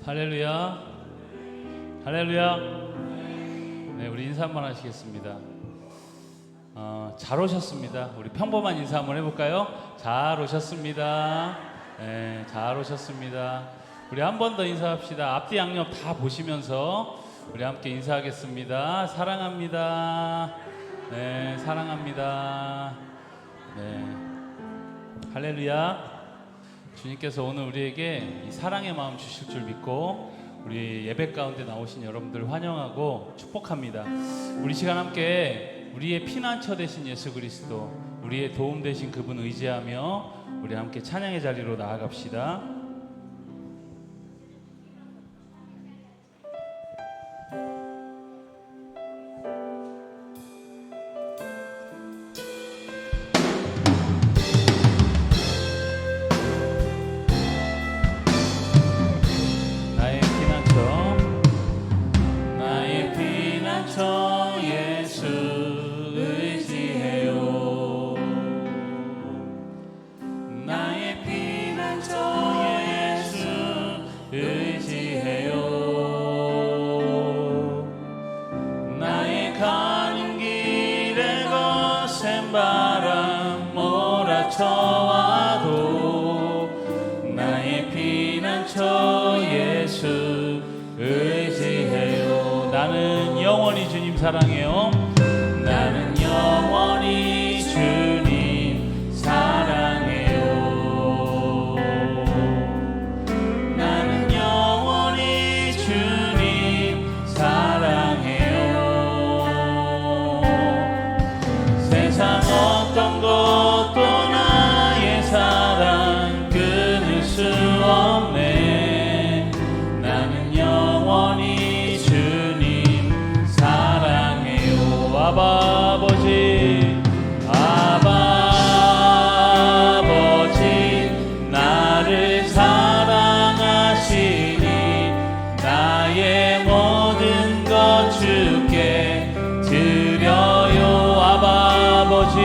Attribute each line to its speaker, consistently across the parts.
Speaker 1: 할렐루야. 할렐루야. 네, 우리 인사 한번 하시겠습니다. 잘 오셨습니다. 우리 평범한 인사 한번 해볼까요? 잘 오셨습니다. 네, 잘 오셨습니다. 우리 한 번 더 인사합시다. 앞뒤 양옆 다 보시면서 우리 함께 인사하겠습니다. 사랑합니다. 네, 사랑합니다. 네, 할렐루야. 주님께서 오늘 우리에게 이 사랑의 마음 주실 줄 믿고 우리 예배 가운데 나오신 여러분들 환영하고 축복합니다. 우리 시간 함께 우리의 피난처 되신 예수 그리스도, 우리의 도움 되신 그분 의지하며 우리 함께 찬양의 자리로 나아갑시다. 바람 몰아쳐와도 나의 피난처 예수 의지해요. 나는 영원히 주님 사랑해요. 나는 영원히 주님 사랑해요. 나는 영원히 주님 사랑해요. 세상 어떤 것도 나의 사랑 끊을 수 없네. 나는 영원히 주님 사랑해요. 아바 아버지, 아바 아버지, 나를 사랑하시니 나의 모든 것 주께 드려요. 아바 아버지,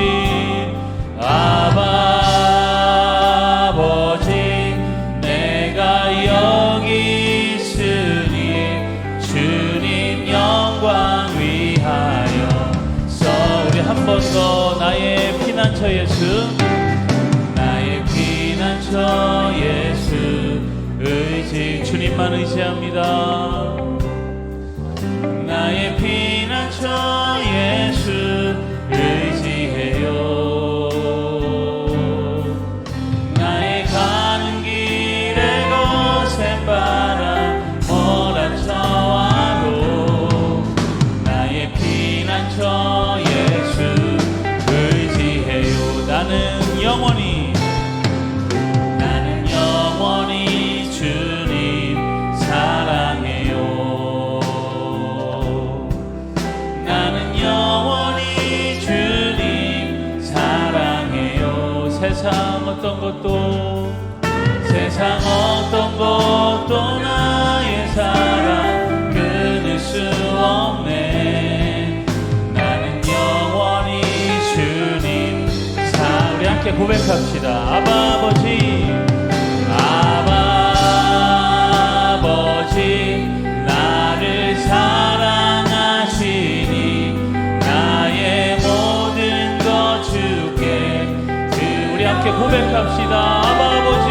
Speaker 1: 아바 아버지, 내가 여기 있으니 주님 영광 위하여서. 우리 한 번 더 나의 피난처 예수, 나의 피난처 예수 의지, 주님만 의지합니다. 나의 피난처 예수 의지해요. 나의 가는 길에 거센 바람 몰아쳐와도 나의 피난처 예수 의지해요. 나는 영원히, 나는 영원히 주님 사랑해요. 나는 영원히 주님 사랑해요. 세상 어떤 것도, 세상 어떤 것도 나의 사랑 끊을 수 없네. 나는 영원히 주님 사랑. 우리 함께 고백합시다. 아바 아버지, 아바 아버지, 나를 사랑하시니 나의 모든 것 주께. 우리 함께 고백합시다. 아바 아버지,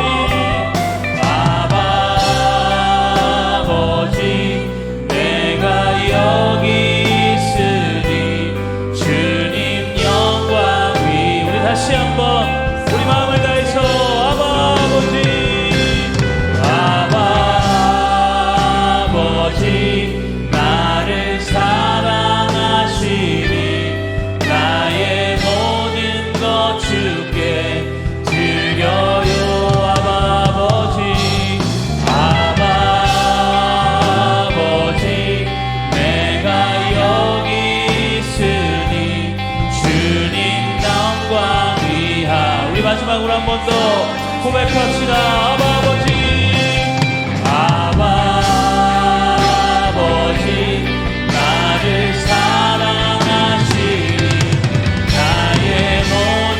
Speaker 1: 아바 아버지, 내가 여기 있으니 주님 영광 위. 우리 다시 한번 우리 마음을 다해서 아바 아버지, 아바 아버지, 나를 사랑하시니 나의 모든 것 주께 드려요. 아바 아버지, 아바 아버지, 내가 여기 있으니 주님 영광 위하. 우리 마지막으로 한 번 더 고백합시다. 아바 아버지, 아바 아버지, 나를 사랑하시니 나의 모든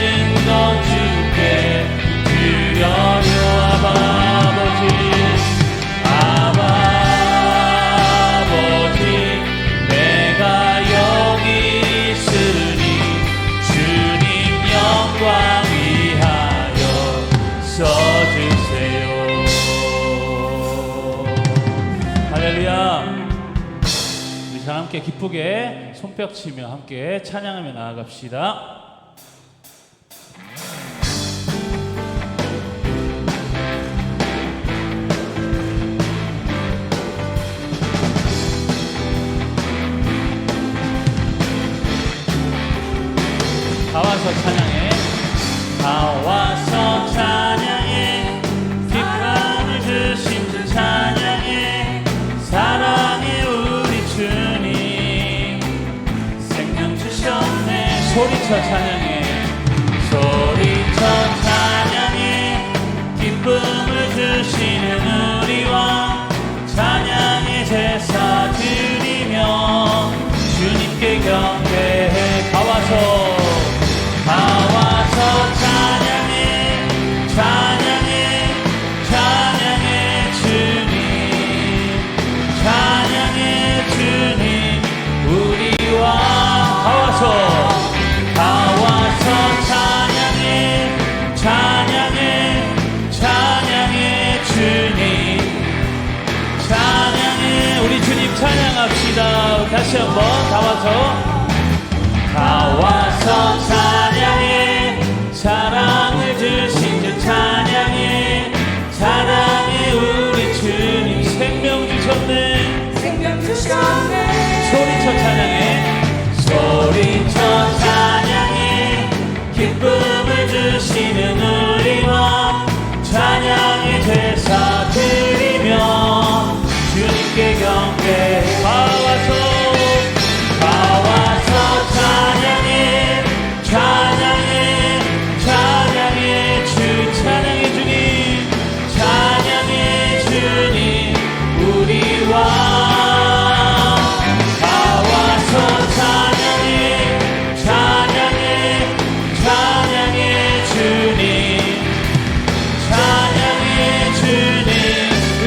Speaker 1: 것 주께 드려요. 아바 아버지, 아바 함께 기쁘게 손뼉 치며 함께 찬양하며 나아갑시다. 다 와서 찬양해. 다 와서 찬양해. 기쁨을 주신 주 찬양해. 사랑해 우리 주님. 생명 주셨네. 소리쳐 찬양해. 소리쳐 찬양해. 기쁨을 주시는 우리와 찬양의 제사 드리며 주님께 경배해. 다 와서 찬양해. 찬양해. 찬양해 주님. 찬양해 주님. 우리와 다 와서 찬양해. 찬양해. 찬양해 주님. 찬양해. 우리 주님 찬양합시다. 다시 한번 다 와서 찬양해. 사랑을 주신 주 찬양해. 사랑해 우리 주님. 생명 주셨네.
Speaker 2: 생명 주셨네.
Speaker 1: 소리쳐 찬양해. 소리쳐 찬양해. 기쁨을 주시는 우리와 찬양의 제사 드리며 주님께 경배해. 다 와서 찬양해. 찬양해. 찬양해 주. 찬양해 주님. 찬양해 주님. 우리와 다 와서 찬양해. 찬양해. 찬양해 주님. 찬양해 주님.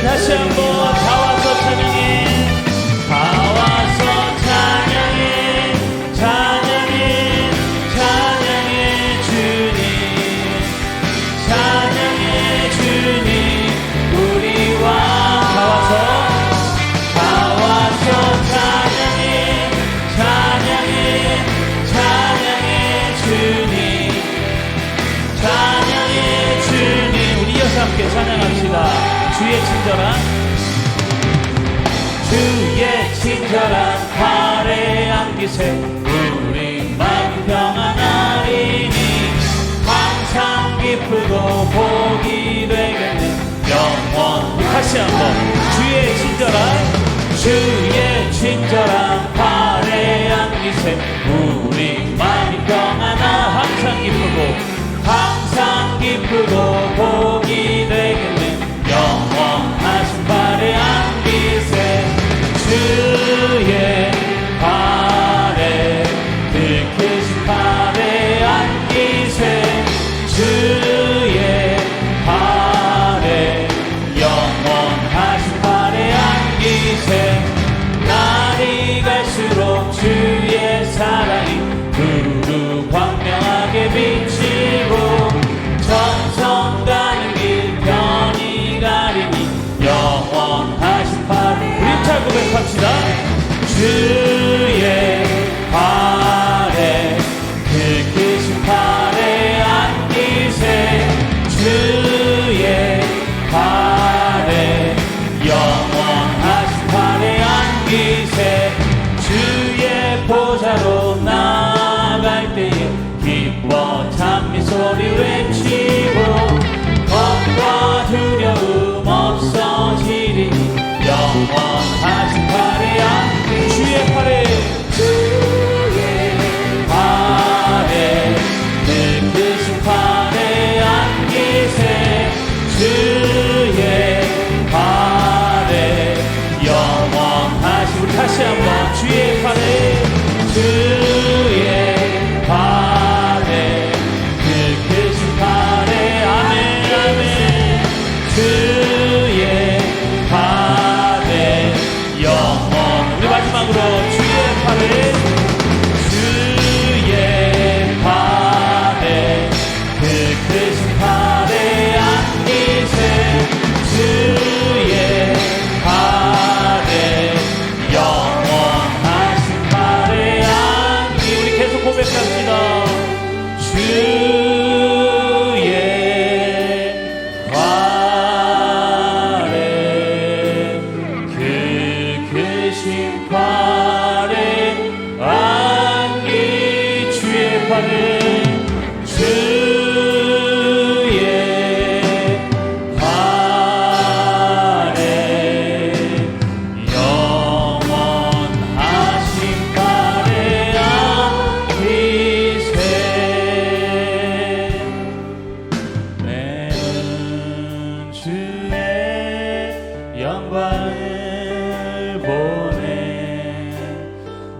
Speaker 1: 다시 한번 다 와서 찬양해. 다 와서 찬양해. 찬양해. 찬양해 주님. 찬양해 주님. 우리와 다 와서 찬양해. 찬양해. 찬양해 주님. 찬양해 주님. 우리 이어서 함께 찬양합시다. 주의 친절한 팔에 안기세. 우리 마음 평안하리니 항상 기쁘고 복이 되겠네. 영원. 다시 한번 주의 친절한 팔에 안기세. 우리 마음이 평안하. 항상 기쁘고 복이 되겠네. 영원하신 발에 안기세. 주의 발에 그 크신 발에 안기세. 주의 발에 영원하신 발에 안기세. 날이 갈수록 주의 사랑이 두루 광명하게 비치고 전성 가는 길 편히 가리니 영원하신 발에. 우리 잘 고백합시다. 주의 발에 그 크신 발에 안기세. 주의 발에 영원하신 발에 안기세. 주의 보좌로 나아갈 때에 기뻐 찬미 소리 외치고 겁과 두려움 없어지리니 영원하신 발에 안기. 주의 발에 그 크신 발에 안기세. 주의 발에 영원하신. 우리 다시 한번 주의 발에 그 크신 팔에 그 크신 팔에 안기 주의 팔에 주의 팔에 영원하신 팔에 안기세 내는 주의 영광을 보내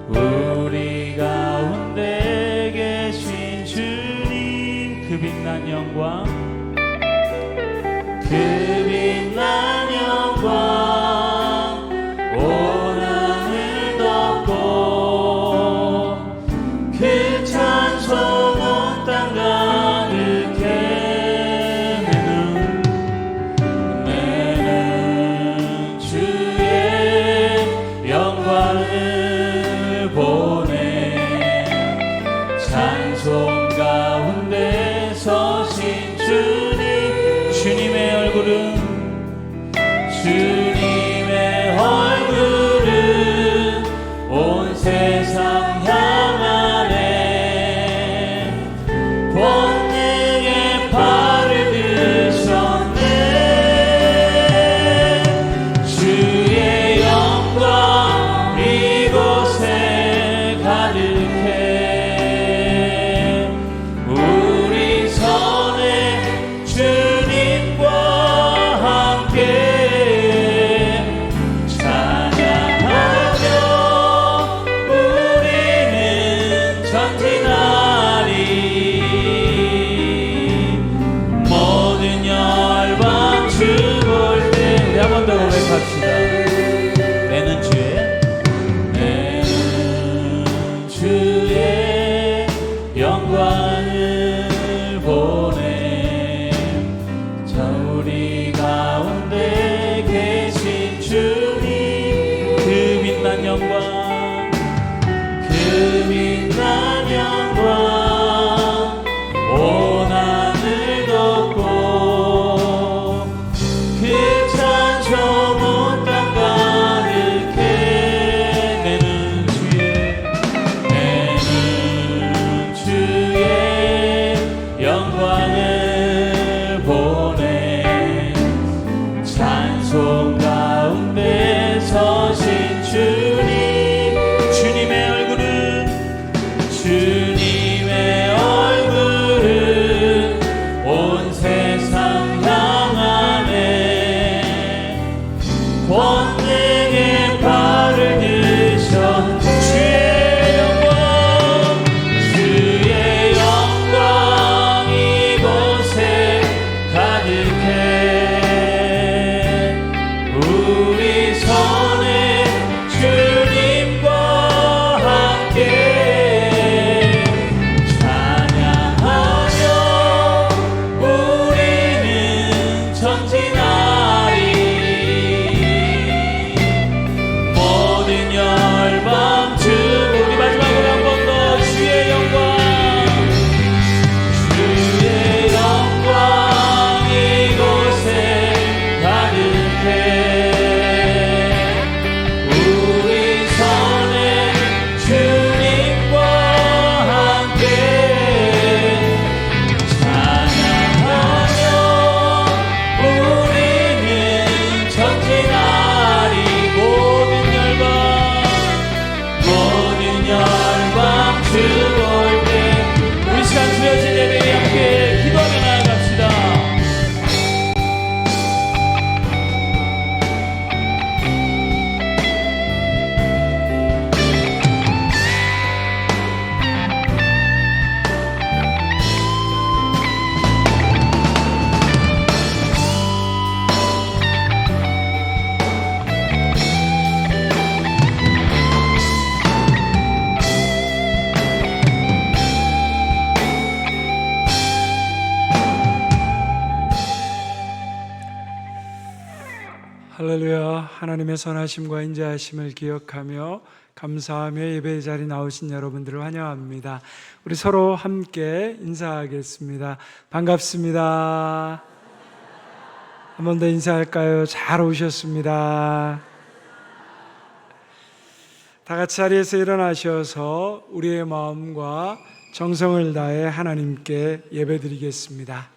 Speaker 1: 우리 가운데 계신 주님 그 빛난 영광 그 빛난 영광 온 하늘 덮고 그 찬송 온 땅 가득해 내는 주의 영광을 보내 찬송 가운데 서신 주님 주님의 얼굴은 온 세상 향하네 권능의 팔을 드셨네 주의 영광 이곳에 가득해 우리 선에 주님과 함께 찬양하며 우리는 전진하리 모든 열방 주 볼 때 우리 한 번 더 고백합시다 내는 주의 영광을 보내 자 우리 가운데 계신 주님 그 빛난 영광 그 빛난 영광 온 하늘 덮고 그 찬송 온 땅 가득해 내는 주의 영광을 보내 찬송 가운데 서신 주님 주님의 얼굴은 온 세상 향하네 권능의 팔을 드셔 주의 영광 이곳에 가득해 우리 선에 주님과 함께 찬양하며 우리는 전진하리 모든 열방 주 우리 마지막으로 한 번 더 주의 영광 이곳에 가득해 우리 선에 주님과 함께 찬양하며 우리는 전진하리 모든 열방 주 볼 때 우리 시간 주어진 예배에 함께 기도하며 나아갑시다
Speaker 3: 할렐루야. 하나님의 선하심과 인자하심을 기억하며 감사하며 예배의 자리에 나오신 여러분들을 환영합니다. 우리 서로 함께 인사하겠습니다. 반갑습니다. 한 번 더 인사할까요? 잘 오셨습니다. 다 같이 자리에서 일어나셔서 우리의 마음과 정성을 다해 하나님께 예배드리겠습니다.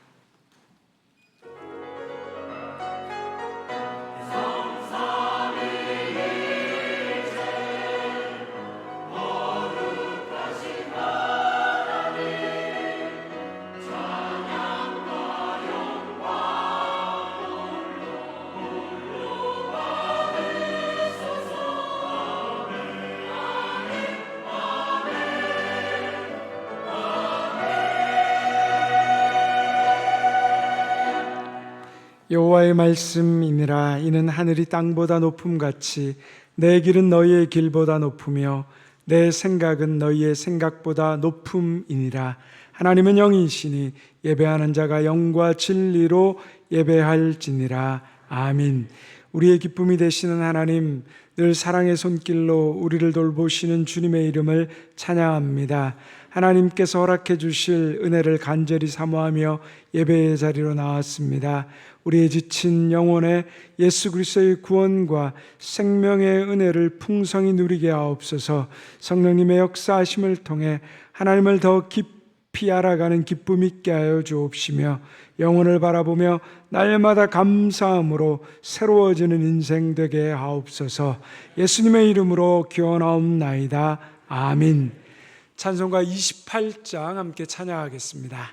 Speaker 3: 여호와의 말씀이니라. 이는 하늘이 땅보다 높음같이 내 길은 너희의 길보다 높으며 내 생각은 너희의 생각보다 높음이니라. 하나님은 영이시니 예배하는 자가 영과 진리로 예배할지니라. 아멘. 우리의 기쁨이 되시는 하나님, 늘 사랑의 손길로 우리를 돌보시는 주님의 이름을 찬양합니다. 하나님께서 허락해 주실 은혜를 간절히 사모하며 예배의 자리로 나왔습니다. 우리의 지친 영혼에 예수 그리스도의 구원과 생명의 은혜를 풍성히 누리게 하옵소서. 성령님의 역사하심을 통해 하나님을 더 깊이 알아가는 기쁨 있게 하여 주옵시며, 영혼을 바라보며 날마다 감사함으로 새로워지는 인생 되게 하옵소서. 예수님의 이름으로 기원하옵나이다. 아멘. 찬송가 28장 함께 찬양하겠습니다.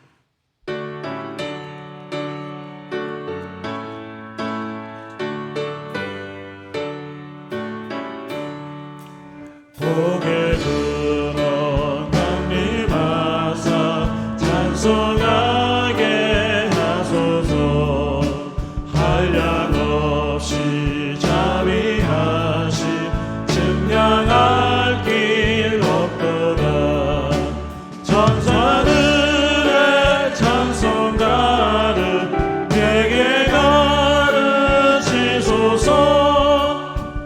Speaker 4: 복의 근원 강림하사 찬송하게 하소서. 한량 없이 자비하시 측량할 길 없도다. 천사들의 찬송가를 내게 가르치소서.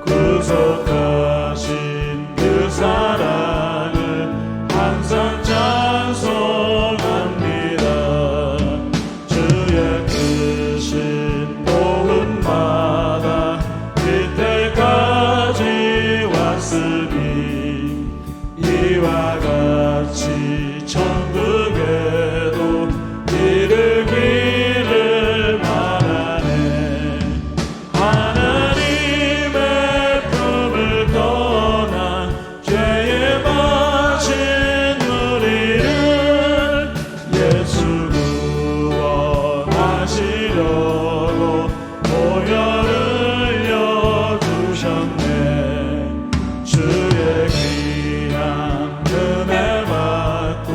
Speaker 4: 구속하신 그 사랑을 항상 찬송합니다. 주의 크신 복음마다 이때까지 왔으니 이와 같이 천국에도 이르기를 바라네. 하나님의 품을 떠나 죄에 빠진 우리를 예수 구원하시려고 보혈을 흘려주셨네. 주의 귀한 은혜 받고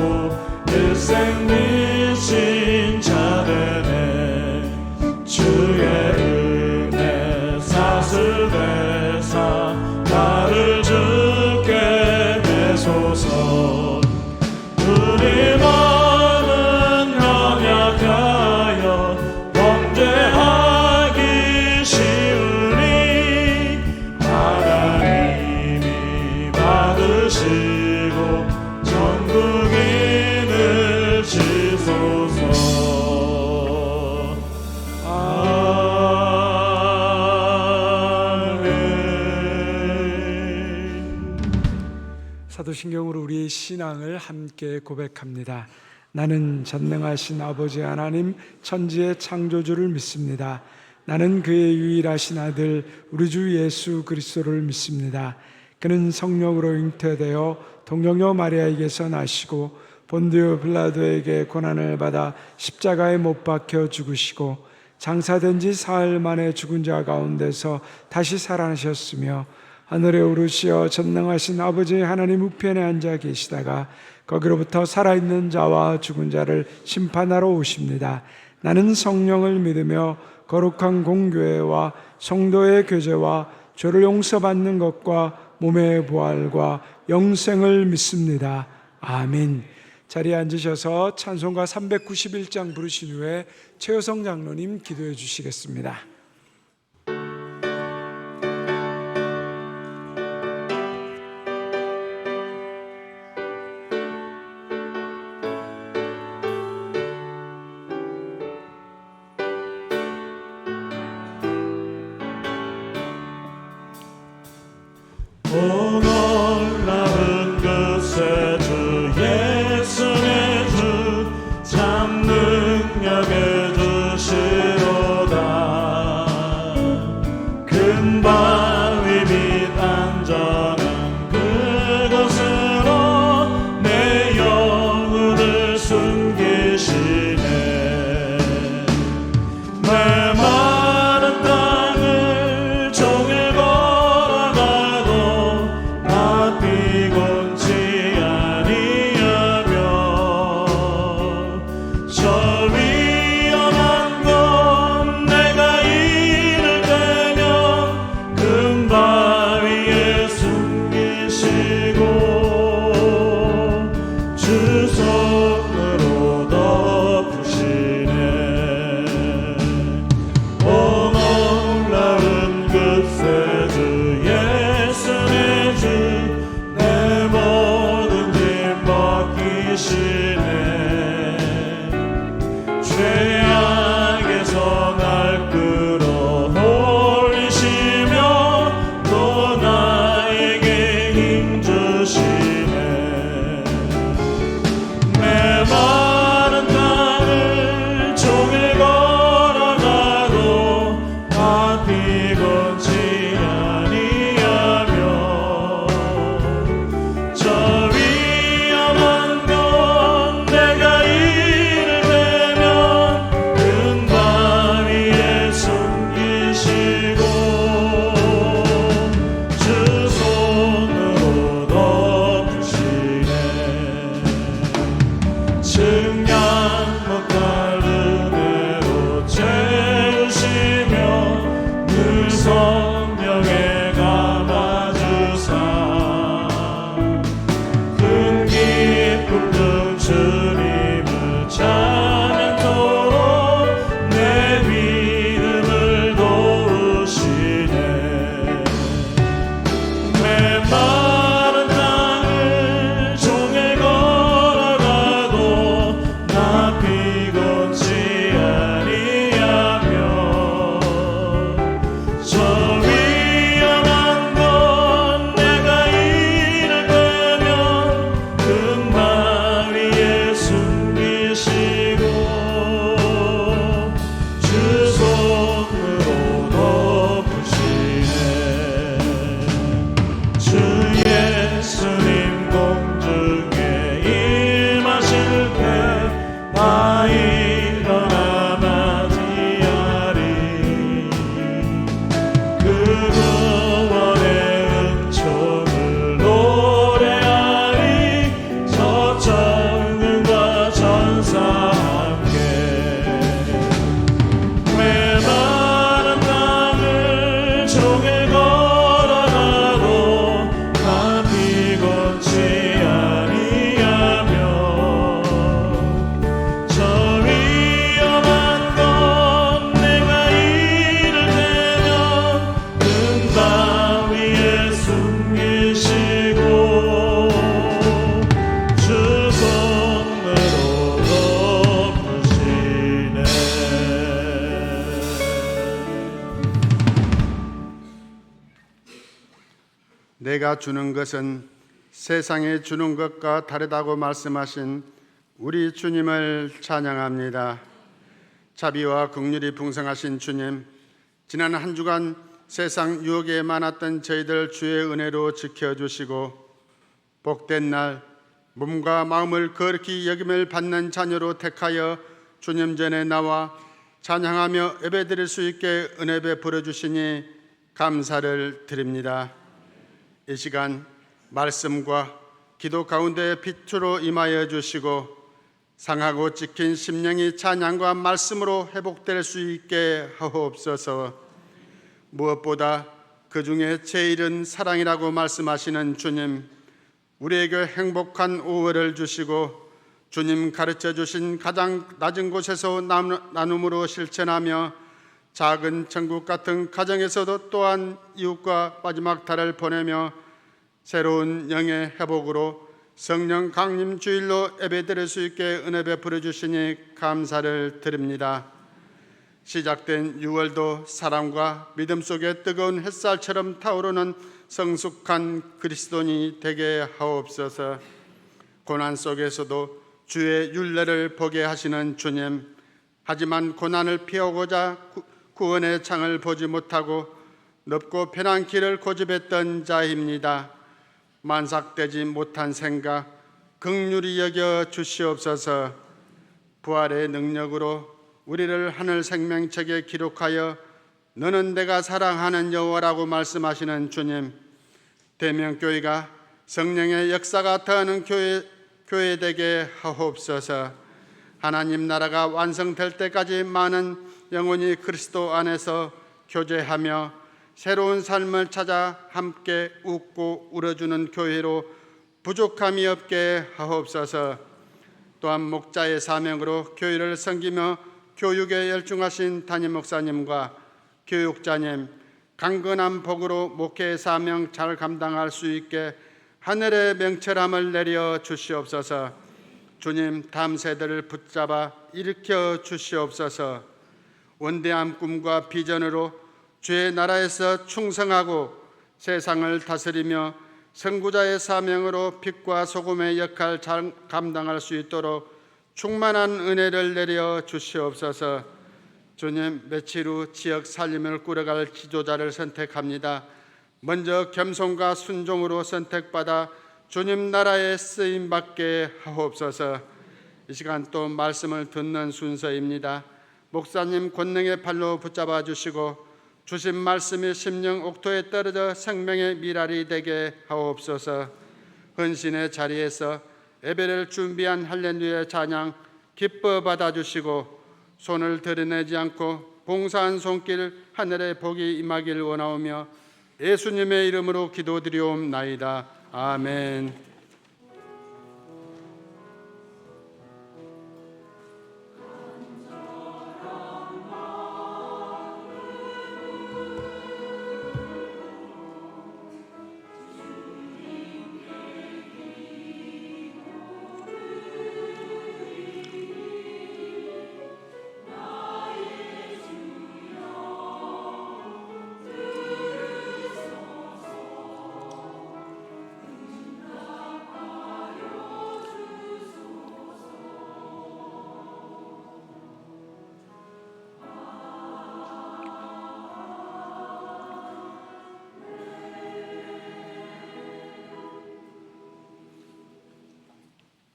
Speaker 4: 일생 미친 자 되네. 주의 은혜 사슬되사 나를 주께 내소서. 우리 마음은 연약하여 범죄하기 쉬우니 하나님이 받으시고 천국인을 지소서.
Speaker 3: 사도신경으로 우리의 신앙을 함께 고백합니다. 나는 전능하신 아버지 하나님 천지의 창조주를 믿습니다. 나는 그의 유일하신 아들 우리 주 예수 그리스도를 믿습니다. 그는 성령으로 잉태되어 동정녀 마리아에게서 나시고 본디오 빌라도에게 고난을 받아 십자가에 못 박혀 죽으시고 장사된 지 사흘 만에 죽은 자 가운데서 다시 살아나셨으며 하늘에 오르시어 전능하신 아버지 하나님 우편에 앉아 계시다가 거기로부터 살아있는 자와 죽은 자를 심판하러 오십니다. 나는 성령을 믿으며 거룩한 공교회와 성도의 교제와 죄를 용서받는 것과 몸의 부활과 영생을 믿습니다. 아멘. 자리에 앉으셔서 찬송가 391장 부르신 후에 최효성 장로님 기도해 주시겠습니다.
Speaker 4: 참 능력을 주시로다. 큰 바위 밑 안전한 그곳으로 내 영혼을 숨기시네. 내 마른 땅을 종일 걸어가도 나 피곤치 아니하며 저 위험한 곳 내가 이를 대면 큰 바위에 숨기시고 주 손으로 덮으시네. 오 놀라운 그새 주 예수의 주 내 모든 짐 벗기시네. 죄악에서 날 끌어올리시며 또 나에게 힘 주시네. 내 마른 땅을 종일 걸어가도 나 피곤치 아니하며 저 위험한 곳 내가 이를 대면 큰 바위에 숨기시고 주 손으로 덮으시네. 증량 못할 은혜로 채우시며 늘 성령에 감아주사 큰 기쁨 중 주님을 찬양토록 내 믿음을 도우시네. 내 마른 땅을 종일 걸어가도 나 피곤치 아니하며 저 위험한 곳 내가 이를 대면 큰 바위에 숨기시고 주 손으로 덮으시네. 주 예수님 공중에 임하실 때 나 일어나 맞이하리. 그 구원의 은총을 노래하리. 저 천군과 천사 함께 내 마른 땅을 종일 걸어가도 나 피곤치 아니하며 저 위험한 곳 내가 이를 대면 큰 바위에 숨기시고 주 손으로 덮으시네.
Speaker 5: 내가 주는 것은 세상에 주는 것과 다르다고 말씀하신 우리 주님을 찬양합니다. 자비와 긍휼이 풍성하신 주님, 지난 한 주간 세상 유혹에 많았던 저희들 주의 은혜로 지켜주시고 복된 날 몸과 마음을 거룩히 여김을 받는 자녀로 택하여 주님 전에 나와 찬양하며 예배드릴 수 있게 은혜 베풀어 주시니 감사를 드립니다. 이 시간 말씀과 기도 가운데 빛으로 임하여 주시고 상하고 찍힌 심령이 찬양과 말씀으로 회복될 수 있게 하옵소서. 무엇보다 그 중에 제일은 사랑이라고 말씀하시는 주님, 우리에게 행복한 오후를 주시고 주님 가르쳐 주신 가장 낮은 곳에서 나눔으로 실천하며 작은 천국 같은 가정에서도 또한 이웃과 마지막 달을 보내며 새로운 영의 회복으로 성령 강림 주일로 예배드릴 수 있게 은혜 베풀어 주시니 감사를 드립니다. 시작된 6월도 사랑과 믿음 속에 뜨거운 햇살처럼 타오르는 성숙한 그리스도인이 되게 하옵소서. 고난 속에서도 주의 율례를 보게 하시는 주님, 하지만 고난을 피하고자 구원의 창을 보지 못하고 넓고 편한 길을 고집했던 자입니다. 만삭되지 못한 생각 긍휼히 여겨 주시옵소서. 부활의 능력으로 우리를 하늘 생명책에 기록하여 너는 내가 사랑하는 여호와라고 말씀하시는 주님, 대명교회가 성령의 역사가 더하는 교회 되게 하옵소서. 하나님 나라가 완성될 때까지 많은 영혼이 그리스도 안에서 교제하며 새로운 삶을 찾아 함께 웃고 울어주는 교회로 부족함이 없게 하옵소서. 또한 목자의 사명으로 교회를 섬기며 교육에 열중하신 담임 목사님과 교육자님, 강건한 복으로 목회의 사명 잘 감당할 수 있게 하늘의 명철함을 내려 주시옵소서. 주님, 다음 세대를 붙잡아 일으켜 주시옵소서. 원대한 꿈과 비전으로 주의 나라에서 충성하고 세상을 다스리며 선구자의 사명으로 빛과 소금의 역할 잘 감당할 수 있도록 충만한 은혜를 내려 주시옵소서. 주님, 며칠 후 지역 살림을 꾸려갈 지도자를 선택합니다. 먼저 겸손과 순종으로 선택받아 주님 나라에 쓰임받게 하옵소서. 이 시간 또 말씀을 듣는 순서입니다. 목사님 권능의 팔로 붙잡아 주시고 주신 말씀이 심령 옥토에 떨어져 생명의 미랄이 되게 하옵소서. 헌신의 자리에서 예배를 준비한 할렐루야 찬양 기뻐 받아주시고 손을 드러내지 않고 봉사한 손길 하늘의 복이 임하길 원하오며 예수님의 이름으로 기도드리옵나이다. 아멘.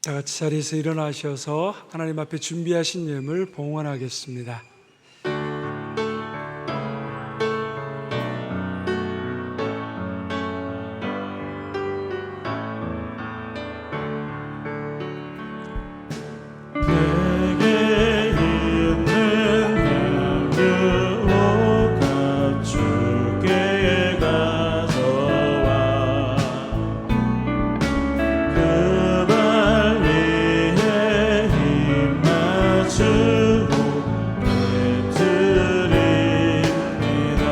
Speaker 3: 다 같이 자리에서 일어나셔서 하나님 앞에 준비하신 예물 봉헌하겠습니다.
Speaker 4: 내게 있는 향유가 주께 가져와 그발 위에 힘 맞추고 배드립니다.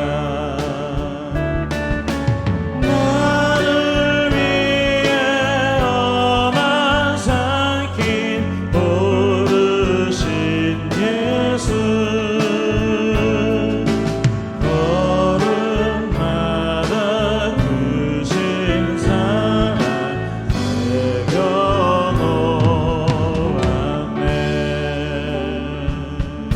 Speaker 4: 나를 위해 엄한 살긴 부르신 예수 걸음마다 크신 사랑 내겨놓았네.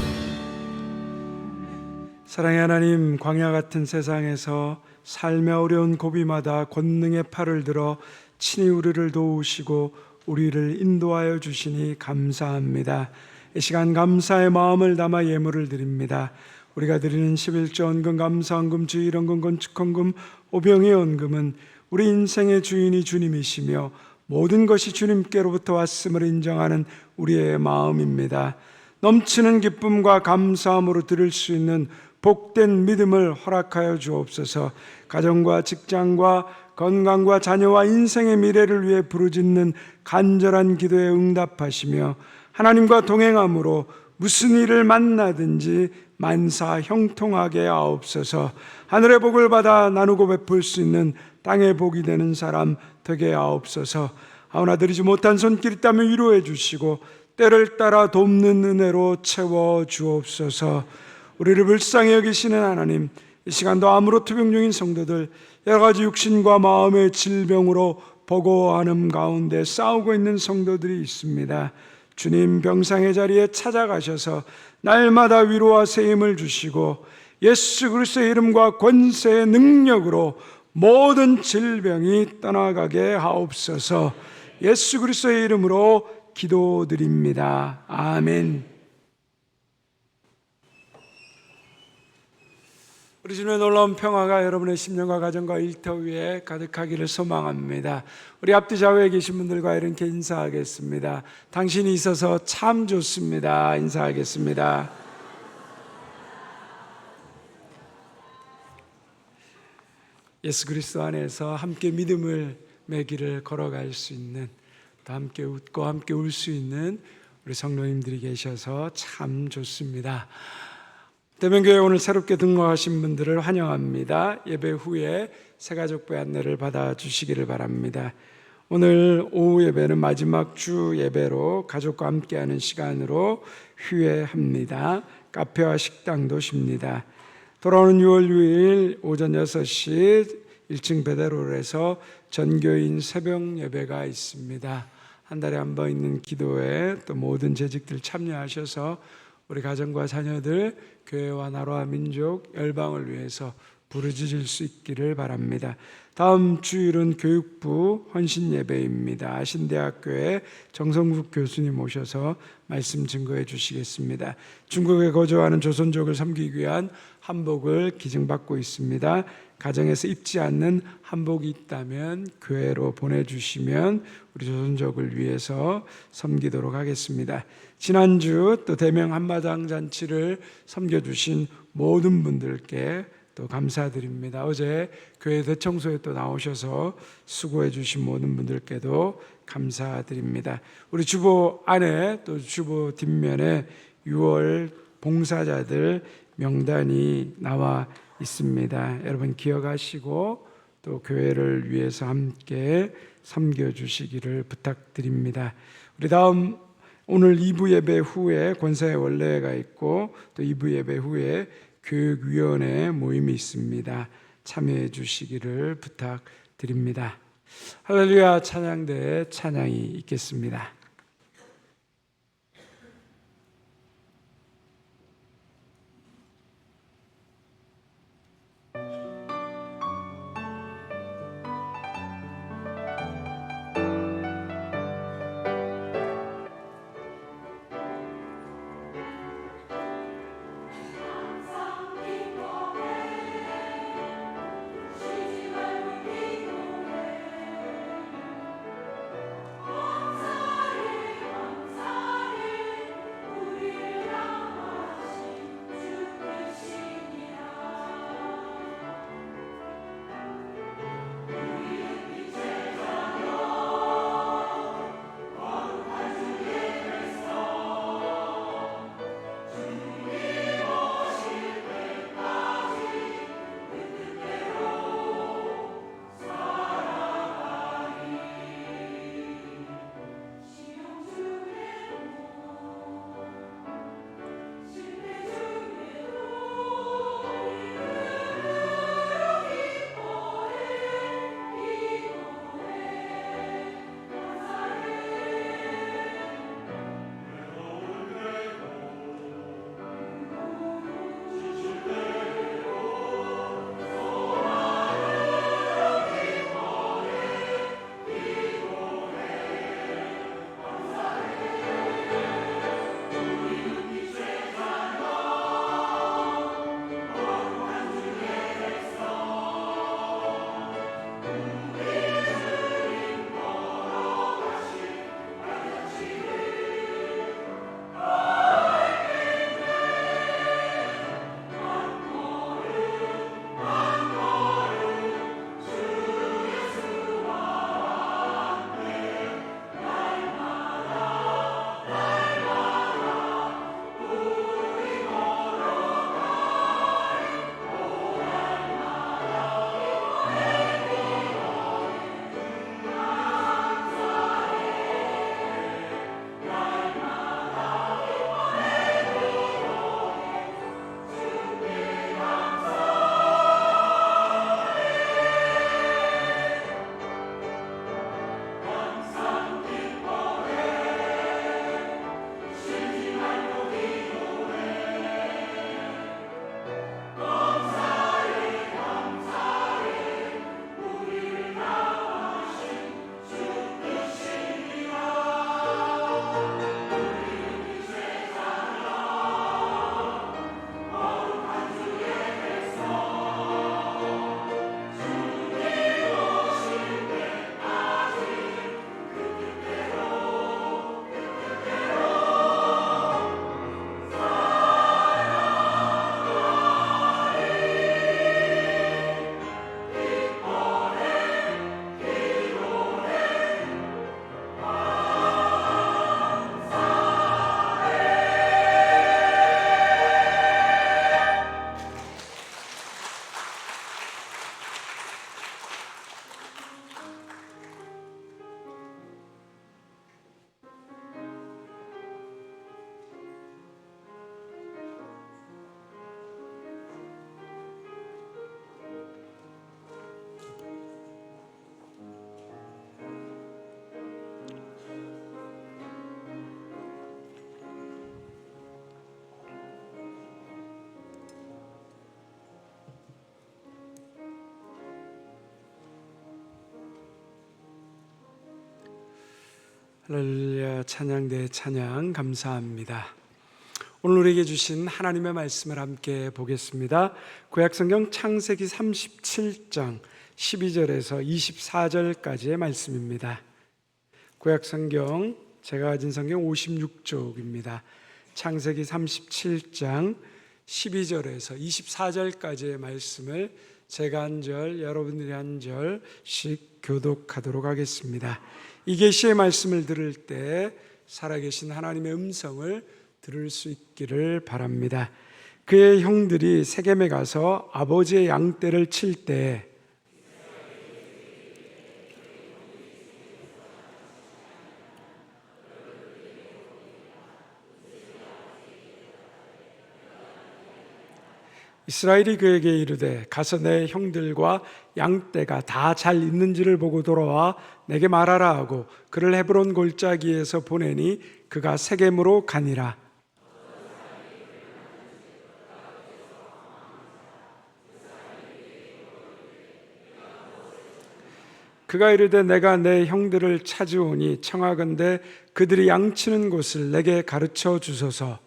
Speaker 3: 사랑의 하나님, 광야 같은 세상에서 삶의 어려운 고비마다 권능의 팔을 들어 친히 우리를 도우시고 우리를 인도하여 주시니 감사합니다. 이 시간 감사의 마음을 담아 예물을 드립니다. 우리가 드리는 11조 헌금, 감사헌금, 주일헌금, 건축헌금, 오병의 헌금은 우리 인생의 주인이 주님이시며 모든 것이 주님께로부터 왔음을 인정하는 우리의 마음입니다. 넘치는 기쁨과 감사함으로 드릴 수 있는 복된 믿음을 허락하여 주옵소서. 가정과 직장과 건강과 자녀와 인생의 미래를 위해 부르짖는 간절한 기도에 응답하시며 하나님과 동행함으로 무슨 일을 만나든지 만사 형통하게 하옵소서. 하늘의 복을 받아 나누고 베풀 수 있는 땅의 복이 되는 사람 되게 하옵소서. 아우나 드리지 못한 손길 있다면 위로해 주시고 때를 따라 돕는 은혜로 채워 주옵소서. 우리를 불쌍히 여기시는 하나님, 이 시간도 암으로 투병 중인 성도들, 여러 가지 육신과 마음의 질병으로 버거워하는 가운데 싸우고 있는 성도들이 있습니다. 주님 병상의 자리에 찾아가셔서 날마다 위로와 세임을 주시고 예수 그리스도의 이름과 권세의 능력으로 모든 질병이 떠나가게 하옵소서. 예수 그리스도의 이름으로 기도드립니다. 아멘. 우리 주님의 놀라운 평화가 여러분의 심령과 가정과 일터 위에 가득하기를 소망합니다. 우리 앞뒤 좌우에 계신 분들과 이렇게 인사하겠습니다. 당신이 있어서 참 좋습니다. 인사하겠습니다. 예수 그리스도 안에서 함께 믿음을 매기를 걸어갈 수 있는, 또 함께 웃고 함께 울 수 있는 우리 성도님들이 계셔서 참 좋습니다. 대면교회 오늘 새롭게 등록하신 분들을 환영합니다. 예배 후에 새가족부의 안내를 받아주시기를 바랍니다. 오늘 오후 예배는 마지막 주 예배로 가족과 함께하는 시간으로 휴회합니다. 카페와 식당도 쉽니다. 돌아오는 6월 6일 오전 6시 1층 베데롤에서 전교인 새벽 예배가 있습니다. 한 달에 한 번 있는 기도회, 또 모든 재직들 참여하셔서 우리 가정과 자녀들, 교회와 나라와 민족, 열방을 위해서 부르짖을 수 있기를 바랍니다. 다음 주일은 교육부 헌신 예배입니다. 신대학교에 정성국 교수님 오셔서 말씀 증거해 주시겠습니다. 중국에 거주하는 조선족을 섬기기 위한 한복을 기증받고 있습니다. 가정에서 입지 않는 한복이 있다면 교회로 보내주시면 우리 조선족을 위해서 섬기도록 하겠습니다. 지난주 또 대명 한마당 잔치를 섬겨주신 모든 분들께 또 감사드립니다. 어제 교회 대청소에 또 나오셔서 수고해 주신 모든 분들께도 감사드립니다. 우리 주보 안에 또 주보 뒷면에 6월 봉사자들 명단이 나와 있습니다. 여러분 기억하시고 또 교회를 위해서 함께 섬겨주시기를 부탁드립니다. 우리 다음 오늘 2부 예배 후에 권사의 원례가 있고 또 2부 예배 후에 교육위원회 모임이 있습니다. 참여해 주시기를 부탁드립니다. 할렐루야 찬양대에 찬양이 있겠습니다.
Speaker 2: 주
Speaker 3: 할렐루야, 찬양대 찬양 감사합니다. 오늘 우리에게 주신 하나님의 말씀을 함께 보겠습니다. 구약성경 창세기 37장 12절에서 24절까지의 말씀입니다. 구약성경 제가 가진 성경 56쪽입니다. 창세기 37장 12절에서 24절까지의 말씀을 제가 한 절, 여러분들이 한 절씩 교독하도록 하겠습니다. 이 계시의 말씀을 들을 때 살아계신 하나님의 음성을 들을 수 있기를 바랍니다. 그의 형들이 세겜에 가서 아버지의 양떼를 칠 때 이스라엘이 그에게 이르되 가서 내 형들과 양떼가 다 잘 있는지를 보고 돌아와 내게 말하라 하고 그를 헤브론 골짜기에서 보내니 그가 세겜으로 가니라. 그가 이르되 내가 내 형들을 찾으오니 청하건대 그들이 양치는 곳을 내게 가르쳐 주소서.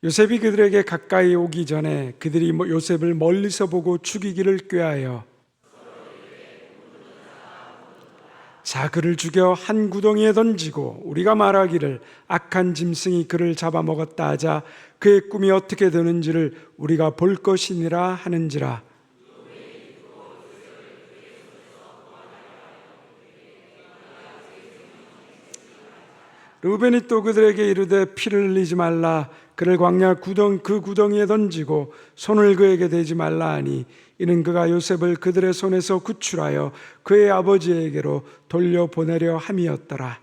Speaker 3: 요셉이 그들에게 가까이 오기 전에 그들이 요셉을 멀리서 보고 죽이기를 꾀하여 자 그를 죽여 한 구덩이에 던지고 우리가 말하기를 악한 짐승이 그를 잡아먹었다 하자 그의 꿈이 어떻게 되는지를 우리가 볼 것이니라 하는지라. 르우벤이 또 그들에게 이르되 피를 흘리지 말라. 그를 광야 그 구덩이에 던지고 손을 그에게 대지 말라 하니 이는 그가 요셉을 그들의 손에서 구출하여 그의 아버지에게로 돌려보내려 함이었더라.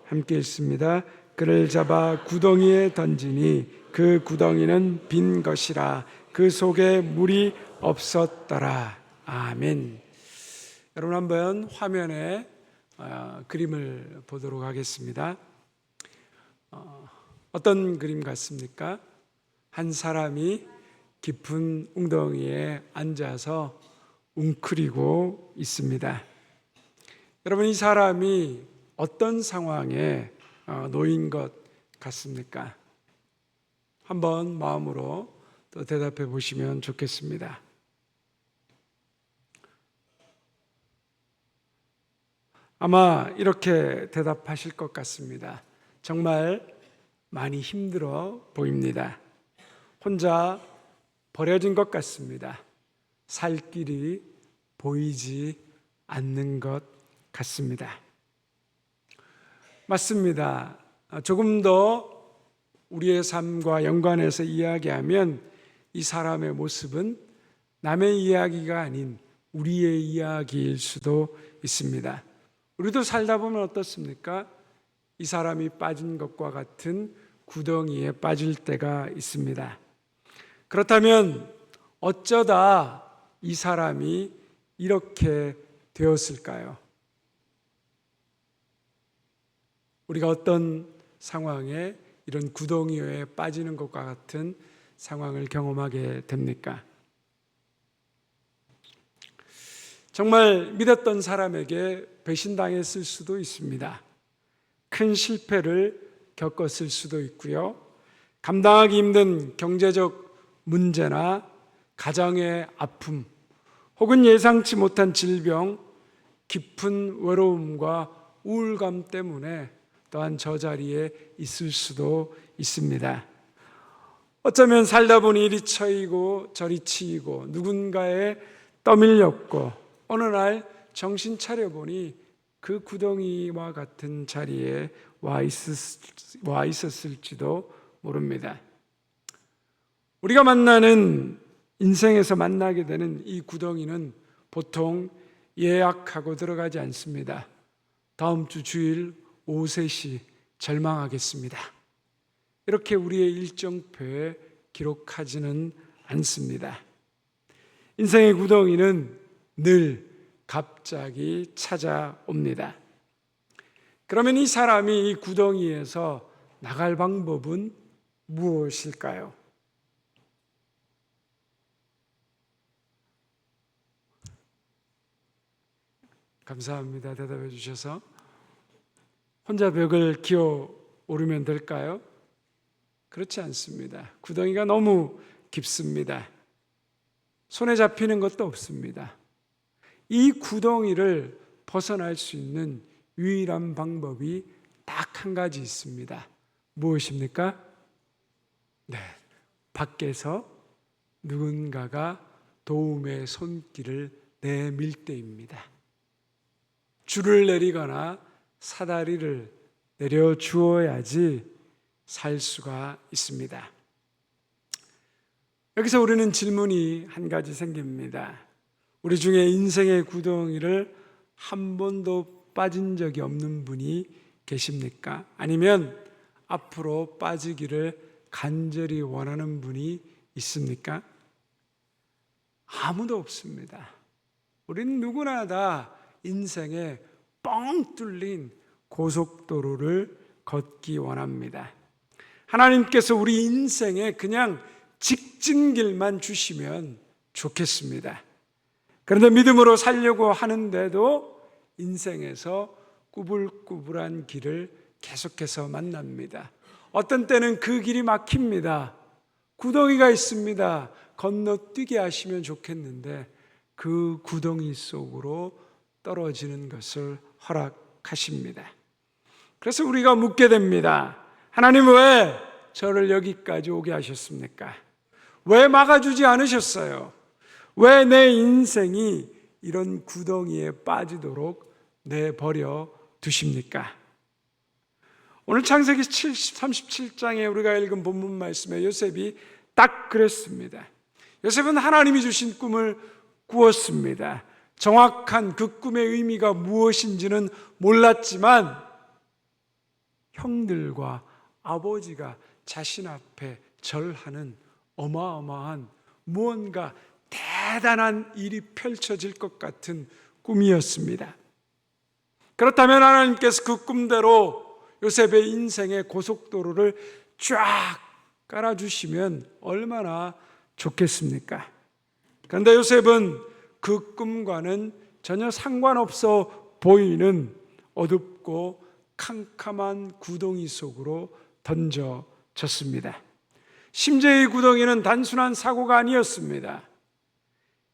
Speaker 3: 함께 읽습니다. 그를 잡아 구덩이에 던지니 그 구덩이는 빈 것이라 그 속에 물이 없었더라. 아멘. 여러분 한번 화면에 그림을 보도록 하겠습니다. 어떤 그림 같습니까? 한 사람이 깊은 웅덩이에 앉아서 웅크리고 있습니다. 여러분 이 사람이 어떤 상황에 놓인 것 같습니까? 한번 마음으로 또 대답해 보시면 좋겠습니다. 아마 이렇게 대답하실 것 같습니다. 정말 많이 힘들어 보입니다. 혼자 버려진 것 같습니다. 살 길이 보이지 않는 것 같습니다. 맞습니다. 조금 더 우리의 삶과 연관해서 이야기하면 이 사람의 모습은 남의 이야기가 아닌 우리의 이야기일 수도 있습니다. 우리도 살다 보면 어떻습니까? 이 사람이 빠진 것과 같은 구덩이에 빠질 때가 있습니다. 그렇다면 어쩌다 이 사람이 이렇게 되었을까요? 우리가 어떤 상황에 이런 구덩이에 빠지는 것과 같은 상황을 경험하게 됩니까? 정말 믿었던 사람에게 배신당했을 수도 있습니다. 큰 실패를 겪었을 수도 있고요. 감당하기 힘든 경제적 문제나 가정의 아픔, 혹은 예상치 못한 질병, 깊은 외로움과 우울감 때문에 또한 저 자리에 있을 수도 있습니다. 어쩌면 살다 보니 이리 처이고 저리 치이고 누군가에 떠밀렸고 어느 날 정신 차려보니 그 구덩이와 같은 자리에 와 있었을지도 모릅니다. 우리가 만나는 인생에서 만나게 되는 이 구덩이는 보통 예약하고 들어가지 않습니다. 다음 주 주일 오후 3시 절망하겠습니다. 이렇게 우리의 일정표에 기록하지는 않습니다. 인생의 구덩이는 늘 갑자기 찾아옵니다. 그러면 이 사람이 이 구덩이에서 나갈 방법은 무엇일까요? 감사합니다. 대답해 주셔서. 혼자 벽을 기어 오르면 될까요? 그렇지 않습니다. 구덩이가 너무 깊습니다. 손에 잡히는 것도 없습니다. 이 구덩이를 벗어날 수 있는 유일한 방법이 딱 한 가지 있습니다. 무엇입니까? 네, 밖에서 누군가가 도움의 손길을 내밀 때입니다. 줄을 내리거나 사다리를 내려주어야지 살 수가 있습니다. 여기서 우리는 질문이 한 가지 생깁니다. 우리 중에 인생의 구덩이를 한 번도 빠진 적이 없는 분이 계십니까? 아니면 앞으로 빠지기를 간절히 원하는 분이 있습니까? 아무도 없습니다. 우리는 누구나 다 인생에 뻥 뚫린 고속도로를 걷기 원합니다. 하나님께서 우리 인생에 그냥 직진길만 주시면 좋겠습니다. 그런데 믿음으로 살려고 하는데도 인생에서 꾸불꾸불한 길을 계속해서 만납니다. 어떤 때는 그 길이 막힙니다. 구덩이가 있습니다. 건너뛰게 하시면 좋겠는데 그 구덩이 속으로 떨어지는 것을 허락하십니다. 그래서 우리가 묻게 됩니다. 하나님, 왜 저를 여기까지 오게 하셨습니까? 왜 막아주지 않으셨어요? 왜 내 인생이 이런 구덩이에 빠지도록 내버려 두십니까? 오늘 창세기 37장에 우리가 읽은 본문 말씀에 요셉이 딱 그랬습니다. 요셉은 하나님이 주신 꿈을 꾸었습니다. 정확한 그 꿈의 의미가 무엇인지는 몰랐지만 형들과 아버지가 자신 앞에 절하는 어마어마한 무언가 대단한 일이 펼쳐질 것 같은 꿈이었습니다. 그렇다면 하나님께서 그 꿈대로 요셉의 인생의 고속도로를 쫙 깔아주시면 얼마나 좋겠습니까? 그런데 요셉은 그 꿈과는 전혀 상관없어 보이는 어둡고 캄캄한 구덩이 속으로 던져졌습니다. 심지어 이 구덩이는 단순한 사고가 아니었습니다.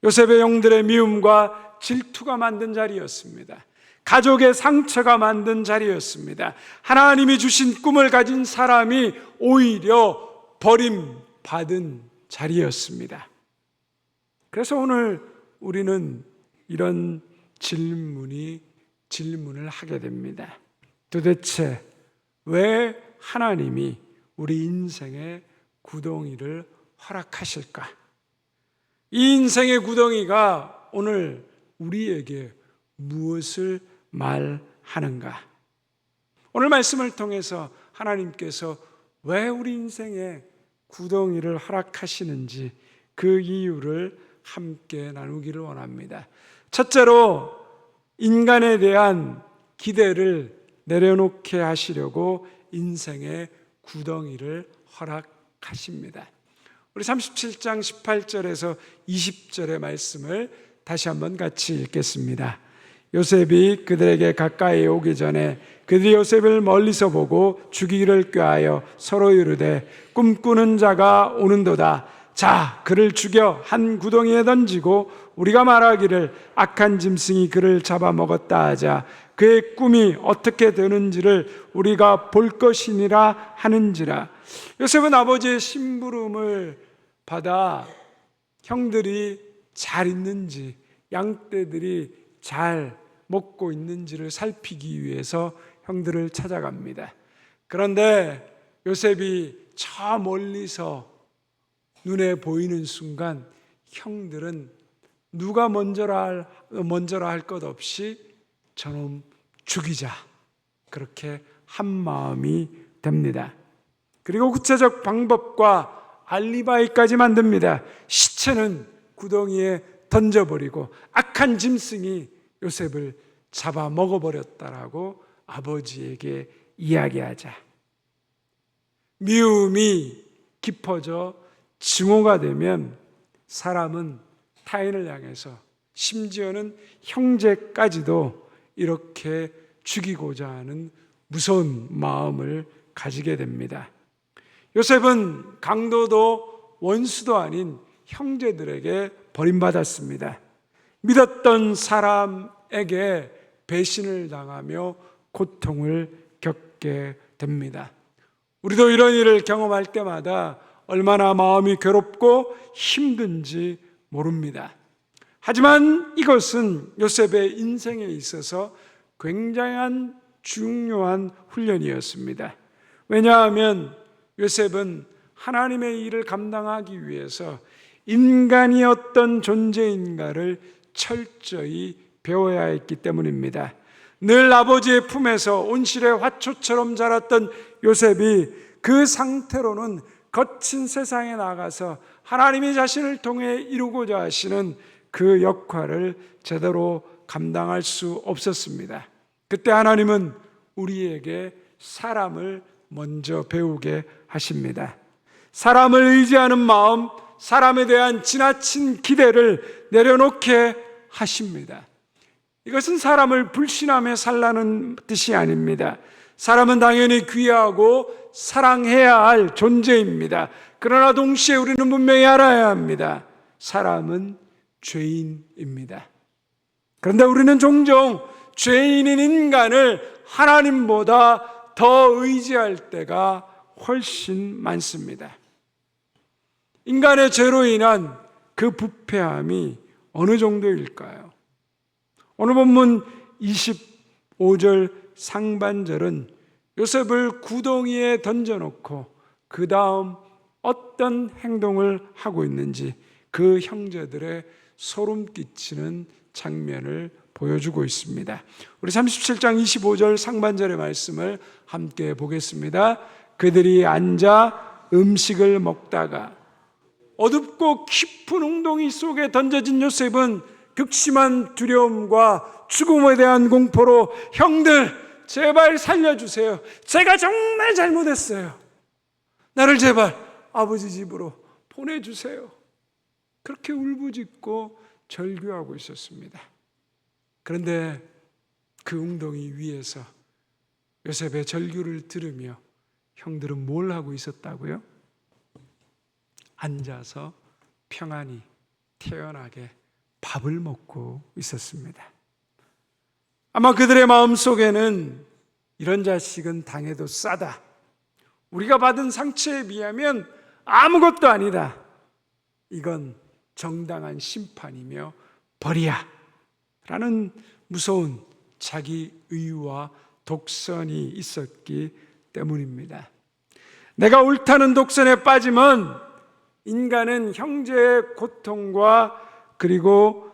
Speaker 3: 요셉의 영들의 미움과 질투가 만든 자리였습니다. 가족의 상처가 만든 자리였습니다. 하나님이 주신 꿈을 가진 사람이 오히려 버림받은 자리였습니다. 그래서 오늘 우리는 이런 질문을 하게 됩니다. 도대체 왜 하나님이 우리 인생의 구덩이를 허락하실까? 이 인생의 구덩이가 오늘 우리에게 무엇을 말하는가? 오늘 말씀을 통해서 하나님께서 왜 우리 인생에 구덩이를 허락하시는지 그 이유를 함께 나누기를 원합니다. 첫째로 인간에 대한 기대를 내려놓게 하시려고 인생의 구덩이를 허락하십니다. 우리 37장 18절에서 20절의 말씀을 다시 한번 같이 읽겠습니다. 요셉이 그들에게 가까이 오기 전에 그들이 요셉을 멀리서 보고 죽이기를 꾀하여 서로 이르되 꿈꾸는 자가 오는도다. 자, 그를 죽여 한 구덩이에 던지고 우리가 말하기를 악한 짐승이 그를 잡아먹었다 하자. 그의 꿈이 어떻게 되는지를 우리가 볼 것이니라 하는지라. 요셉은 아버지의 심부름을 받아 형들이 잘 있는지, 양떼들이 잘 먹고 있는지를 살피기 위해서 형들을 찾아갑니다. 그런데 요셉이 저 멀리서 눈에 보이는 순간 형들은 누가 먼저라 할 것 없이 저놈 죽이자, 그렇게 한 마음이 됩니다. 그리고 구체적 방법과 알리바이까지 만듭니다. 시체는 구덩이에 던져버리고 악한 짐승이 요셉을 잡아 먹어버렸다라고 아버지에게 이야기하자 미움이 깊어져 증오가 되면 사람은 타인을 향해서 심지어는 형제까지도 이렇게 죽이고자 하는 무서운 마음을 가지게 됩니다. 요셉은 강도도 원수도 아닌 형제들에게 버림받았습니다. 믿었던 사람에게 배신을 당하며 고통을 겪게 됩니다. 우리도 이런 일을 경험할 때마다 얼마나 마음이 괴롭고 힘든지 모릅니다. 하지만 이것은 요셉의 인생에 있어서 굉장한 중요한 훈련이었습니다. 왜냐하면 요셉은 하나님의 일을 감당하기 위해서 인간이 어떤 존재인가를 철저히 배워야 했기 때문입니다. 늘 아버지의 품에서 온실의 화초처럼 자랐던 요셉이 그 상태로는 거친 세상에 나가서 하나님이 자신을 통해 이루고자 하시는 그 역할을 제대로 감당할 수 없었습니다. 그때 하나님은 우리에게 사람을 먼저 배우게 하십니다. 사람을 의지하는 마음, 사람에 대한 지나친 기대를 내려놓게 하십니다. 이것은 사람을 불신하며 살라는 뜻이 아닙니다. 사람은 당연히 귀하고 사랑해야 할 존재입니다. 그러나 동시에 우리는 분명히 알아야 합니다. 사람은 죄인입니다. 그런데 우리는 종종 죄인인 인간을 하나님보다 더 의지할 때가 훨씬 많습니다. 인간의 죄로 인한 그 부패함이 어느 정도일까요? 오늘 본문 25절 상반절은 요셉을 구덩이에 던져놓고 그 다음 어떤 행동을 하고 있는지 그 형제들의 소름 끼치는 장면을 보여주고 있습니다. 우리 37장 25절 상반절의 말씀을 함께 보겠습니다. 그들이 앉아 음식을 먹다가 어둡고 깊은 웅덩이 속에 던져진 요셉은 극심한 두려움과 죽음에 대한 공포로 형들 제발 살려주세요. 제가 정말 잘못했어요. 나를 제발 아버지 집으로 보내주세요. 그렇게 울부짖고 절규하고 있었습니다. 그런데 그 웅덩이 위에서 요셉의 절규를 들으며 형들은 뭘 하고 있었다고요? 앉아서 평안히 태연하게 밥을 먹고 있었습니다. 아마 그들의 마음속에는 이런 자식은 당해도 싸다. 우리가 받은 상처에 비하면 아무것도 아니다. 이건 정당한 심판이며 벌이야. 라는 무서운 자기 의와 독선이 있었기 때문입니다. 내가 옳다는 독선에 빠지면 인간은 형제의 고통과 그리고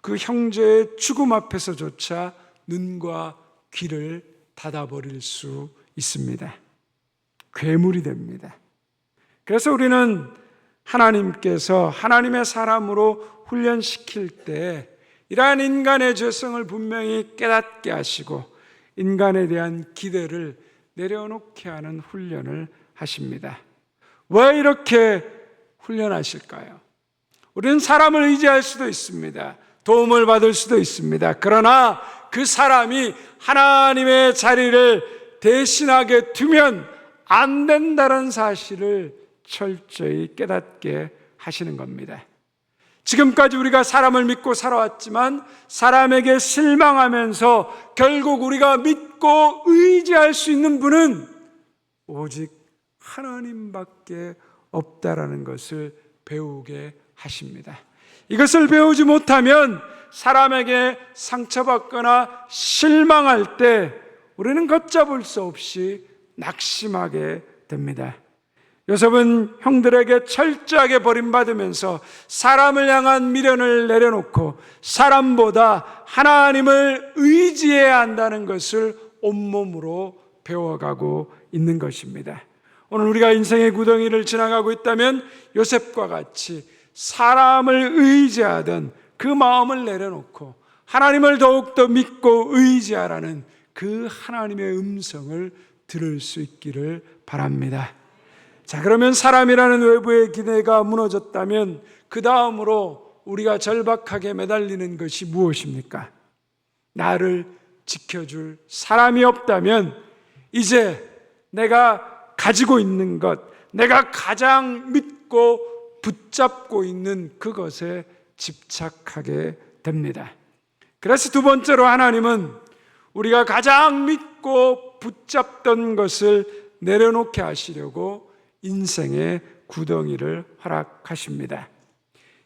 Speaker 3: 그 형제의 죽음 앞에서조차 눈과 귀를 닫아버릴 수 있습니다. 괴물이 됩니다. 그래서 우리는 하나님께서 하나님의 사람으로 훈련시킬 때 이러한 인간의 죄성을 분명히 깨닫게 하시고 인간에 대한 기대를 내려놓게 하는 훈련을 하십니다. 왜 이렇게 훈련하실까요? 우리는 사람을 의지할 수도 있습니다. 도움을 받을 수도 있습니다. 그러나 그 사람이 하나님의 자리를 대신하게 두면 안 된다는 사실을 철저히 깨닫게 하시는 겁니다. 지금까지 우리가 사람을 믿고 살아왔지만 사람에게 실망하면서 결국 우리가 믿고 의지할 수 있는 분은 오직 하나님밖에 없다라는 것을 배우게 하십니다. 이것을 배우지 못하면 사람에게 상처받거나 실망할 때 우리는 걷잡을 수 없이 낙심하게 됩니다. 요셉은 형들에게 철저하게 버림받으면서 사람을 향한 미련을 내려놓고 사람보다 하나님을 의지해야 한다는 것을 온몸으로 배워가고 있는 것입니다. 오늘 우리가 인생의 구덩이를 지나가고 있다면 요셉과 같이 사람을 의지하던 그 마음을 내려놓고 하나님을 더욱더 믿고 의지하라는 그 하나님의 음성을 들을 수 있기를 바랍니다. 자, 그러면 사람이라는 외부의 기대가 무너졌다면 그 다음으로 우리가 절박하게 매달리는 것이 무엇입니까? 나를 지켜줄 사람이 없다면 이제 내가 가지고 있는 것, 내가 가장 믿고 붙잡고 있는 그것에 집착하게 됩니다. 그래서 두 번째로 하나님은 우리가 가장 믿고 붙잡던 것을 내려놓게 하시려고 인생의 구덩이를 허락하십니다.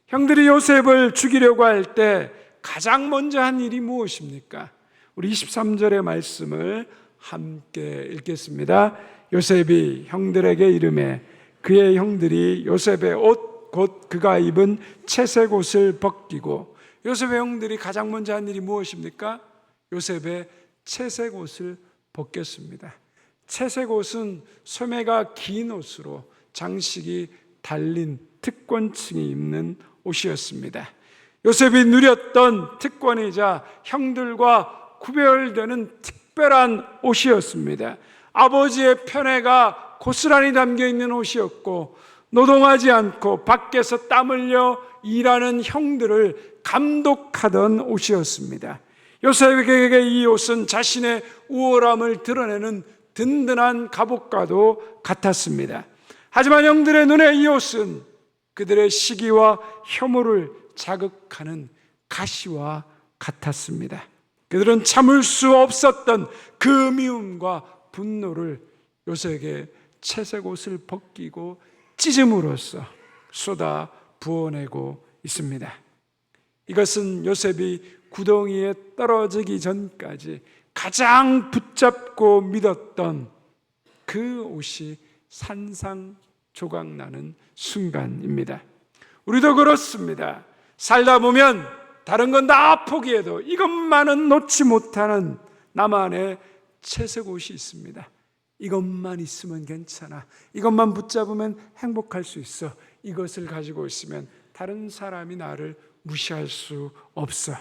Speaker 3: 형들이 요셉을 죽이려고 할 때 가장 먼저 한 일이 무엇입니까? 우리 23절의 말씀을 함께 읽겠습니다. 요셉이 형들에게 이르매 그의 형들이 요셉의 옷 곧 그가 입은 채색 옷을 벗기고, 요셉의 형들이 가장 먼저 한 일이 무엇입니까? 요셉의 채색 옷을 벗겼습니다. 채색 옷은 소매가 긴 옷으로 장식이 달린 특권층이 입는 옷이었습니다. 요셉이 누렸던 특권이자 형들과 구별되는 특별한 옷이었습니다. 아버지의 편애가 고스란히 담겨 있는 옷이었고, 노동하지 않고 밖에서 땀 흘려 일하는 형들을 감독하던 옷이었습니다. 요셉에게 이 옷은 자신의 우월함을 드러내는 든든한 갑옷과도 같았습니다. 하지만 형들의 눈에 이 옷은 그들의 시기와 혐오를 자극하는 가시와 같았습니다. 그들은 참을 수 없었던 그 미움과 분노를 요셉에게 채색 옷을 벗기고 찢음으로써 쏟아 부어내고 있습니다. 이것은 요셉이 구덩이에 떨어지기 전까지 가장 붙잡고 믿었던 그 옷이 산산조각나는 순간입니다. 우리도 그렇습니다. 살다 보면 다른 건 다 포기해도 이것만은 놓지 못하는 나만의 채색 옷이 있습니다. 이것만 있으면 괜찮아. 이것만 붙잡으면 행복할 수 있어. 이것을 가지고 있으면 다른 사람이 나를 무시할 수 없어.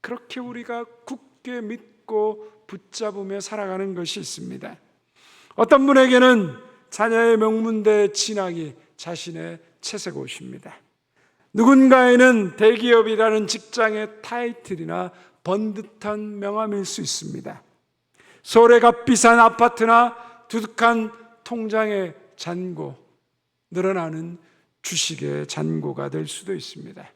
Speaker 3: 그렇게 우리가 굳게 믿고 붙잡으며 살아가는 것이 있습니다. 어떤 분에게는 자녀의 명문대 진학이 자신의 채색 옷입니다. 누군가에는 대기업이라는 직장의 타이틀이나 번듯한 명함일 수 있습니다. 서울의 값비싼 아파트나 두둑한 통장의 잔고, 늘어나는 주식의 잔고가 될 수도 있습니다.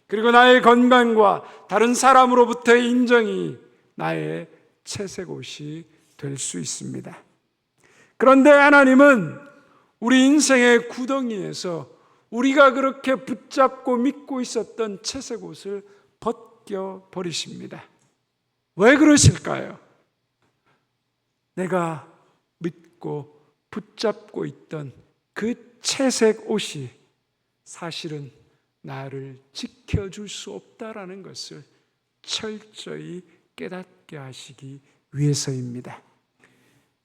Speaker 3: 그리고 나의 건강과 다른 사람으로부터의 인정이 나의 채색 옷이 될 수 있습니다. 그런데 하나님은 우리 인생의 구덩이에서 우리가 그렇게 붙잡고 믿고 있었던 채색 옷을 벗겨 버리십니다. 왜 그러실까요? 내가 믿고 붙잡고 있던 그 채색 옷이 사실은 나를 지켜줄 수 없다라는 것을 철저히 깨닫게 하시기 위해서입니다.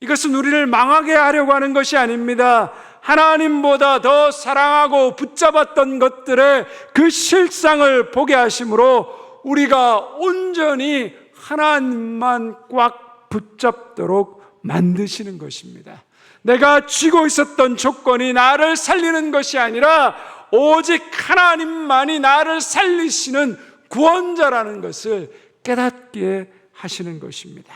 Speaker 3: 이것은 우리를 망하게 하려고 하는 것이 아닙니다. 하나님보다 더 사랑하고 붙잡았던 것들의 그 실상을 보게 하심으로 우리가 온전히 하나님만 꽉 붙잡도록 만드시는 것입니다. 내가 쥐고 있었던 조건이 나를 살리는 것이 아니라 오직 하나님만이 나를 살리시는 구원자라는 것을 깨닫게 하시는 것입니다.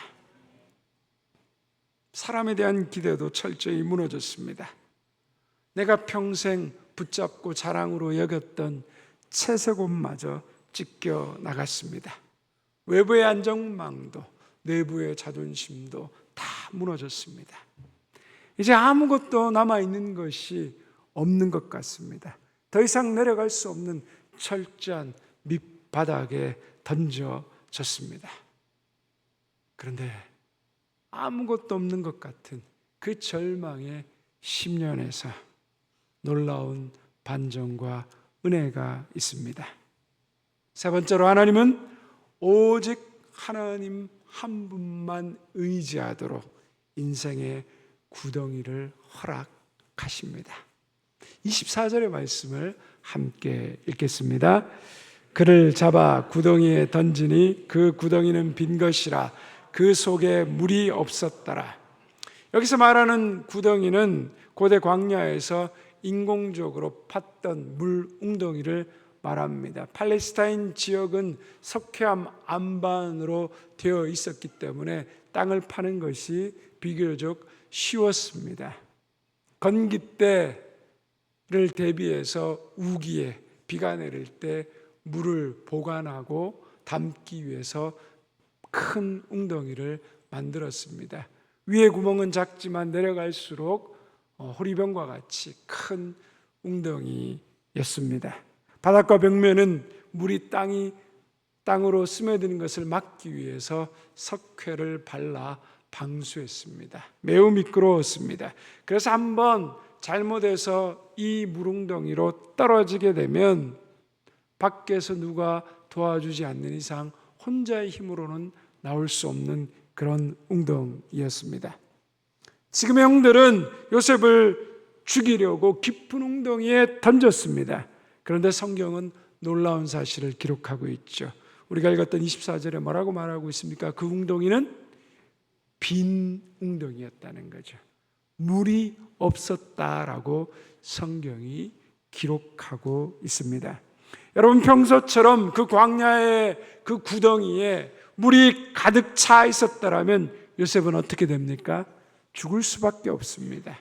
Speaker 3: 사람에 대한 기대도 철저히 무너졌습니다. 내가 평생 붙잡고 자랑으로 여겼던 채색 옷마저 찢겨 나갔습니다. 외부의 안정망도 내부의 자존심도 다 무너졌습니다. 이제 아무것도 남아있는 것이 없는 것 같습니다. 더 이상 내려갈 수 없는 철저한 밑바닥에 던져졌습니다. 그런데 아무것도 없는 것 같은 그 절망의 10년에서 놀라운 반전과 은혜가 있습니다. 세 번째로 하나님은 오직 하나님 한 분만 의지하도록 인생의 구덩이를 허락하십니다. 24절의 말씀을 함께 읽겠습니다. 그를 잡아 구덩이에 던지니 그 구덩이는 빈 것이라 그 속에 물이 없었더라. 여기서 말하는 구덩이는 고대 광야에서 인공적으로 팠던 물 웅덩이를 말합니다. 팔레스타인 지역은 석회암 안반으로 되어 있었기 때문에 땅을 파는 것이 비교적 쉬웠습니다. 건기때를 대비해서 우기에 비가 내릴 때 물을 보관하고 담기 위해서 큰 웅덩이를 만들었습니다. 위에 구멍은 작지만 내려갈수록 호리병과 같이 큰 웅덩이였습니다. 바닷가 벽면은 물이 땅으로 스며드는 것을 막기 위해서 석회를 발라 방수했습니다. 매우 미끄러웠습니다. 그래서 한번 잘못해서 이 물웅덩이로 떨어지게 되면 밖에서 누가 도와주지 않는 이상 혼자의 힘으로는 나올 수 없는 그런 웅덩이였습니다. 지금의 형들은 요셉을 죽이려고 깊은 웅덩이에 던졌습니다. 그런데 성경은 놀라운 사실을 기록하고 있죠. 우리가 읽었던 24절에 뭐라고 말하고 있습니까? 그 웅덩이는 빈 웅덩이였다는 거죠. 물이 없었다라고 성경이 기록하고 있습니다. 여러분, 평소처럼 그 광야의 그 구덩이에 물이 가득 차 있었다라면 요셉은 어떻게 됩니까? 죽을 수밖에 없습니다.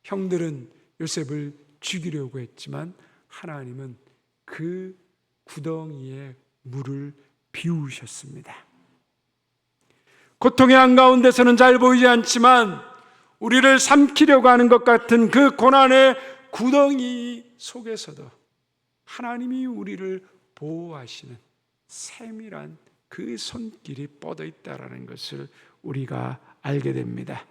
Speaker 3: 형들은 요셉을 죽이려고 했지만 하나님은 그 구덩이에 물을 비우셨습니다. 고통의 한가운데서는 잘 보이지 않지만 우리를 삼키려고 하는 것 같은 그 고난의 구덩이 속에서도 하나님이 우리를 보호하시는 세밀한 그 손길이 뻗어 있다는 것을 우리가 알게 됩니다.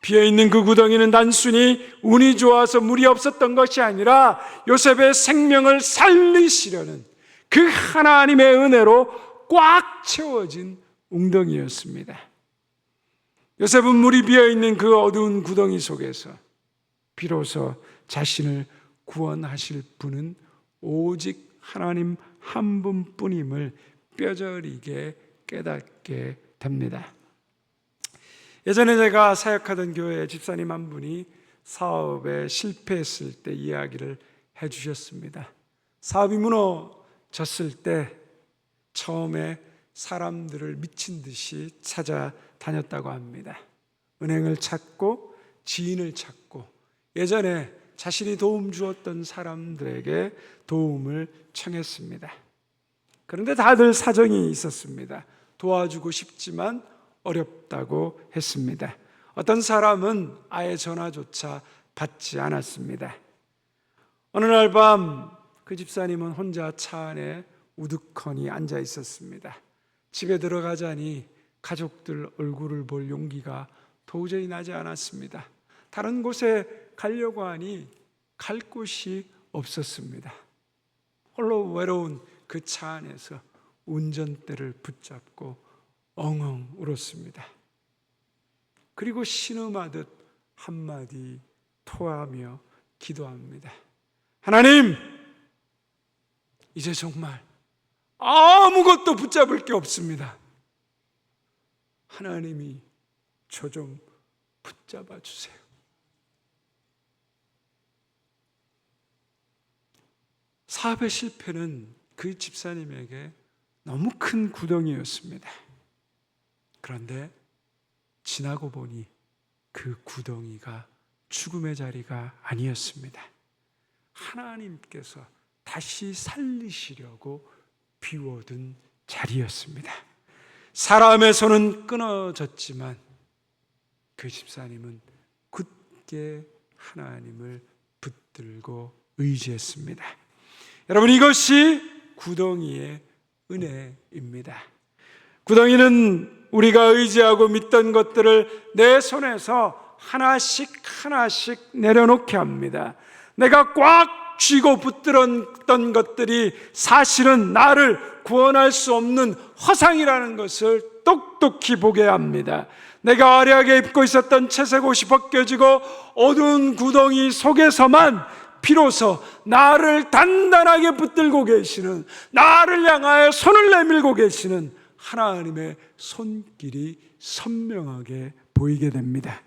Speaker 3: 비어있는 그 구덩이는 단순히 운이 좋아서 물이 없었던 것이 아니라 요셉의 생명을 살리시려는 그 하나님의 은혜로 꽉 채워진 웅덩이였습니다. 요셉은 물이 비어있는 그 어두운 구덩이 속에서 비로소 자신을 구원하실 분은 오직 하나님 한 분뿐임을 뼈저리게 깨닫게 됩니다. 예전에 제가 사역하던 교회 집사님 한 분이 사업에 실패했을 때 이야기를 해주셨습니다. 사업이 무너졌을 때 처음에 사람들을 미친 듯이 찾아다녔다고 합니다. 은행을 찾고 지인을 찾고 예전에 자신이 도움 주었던 사람들에게 도움을 청했습니다. 그런데 다들 사정이 있었습니다. 도와주고 싶지만 어렵다고 했습니다. 어떤 사람은 아예 전화조차 받지 않았습니다. 어느 날 밤 그 집사님은 혼자 차 안에 우두커니 앉아 있었습니다. 집에 들어가자니 가족들 얼굴을 볼 용기가 도저히 나지 않았습니다. 다른 곳에 가려고 하니 갈 곳이 없었습니다. 홀로 외로운 그 차 안에서 운전대를 붙잡고 엉엉 울었습니다. 그리고 신음하듯 한마디 토하며 기도합니다. 하나님, 이제 정말 아무것도 붙잡을 게 없습니다. 하나님이 저 좀 붙잡아 주세요. 사업의 실패는 그 집사님에게 너무 큰 구덩이였습니다. 그런데 지나고 보니 그 구덩이가 죽음의 자리가 아니었습니다. 하나님께서 다시 살리시려고 비워둔 자리였습니다. 사람의 손은 끊어졌지만 그 집사님은 굳게 하나님을 붙들고 의지했습니다. 여러분, 이것이 구덩이의 은혜입니다. 구덩이는 우리가 의지하고 믿던 것들을 내 손에서 하나씩 하나씩 내려놓게 합니다. 내가 꽉 쥐고 붙들었던 것들이 사실은 나를 구원할 수 없는 허상이라는 것을 똑똑히 보게 합니다. 내가 화려하게 입고 있었던 채색 옷이 벗겨지고 어두운 구덩이 속에서만 비로소 나를 단단하게 붙들고 계시는, 나를 향하여 손을 내밀고 계시는 하나님의 손길이 선명하게 보이게 됩니다.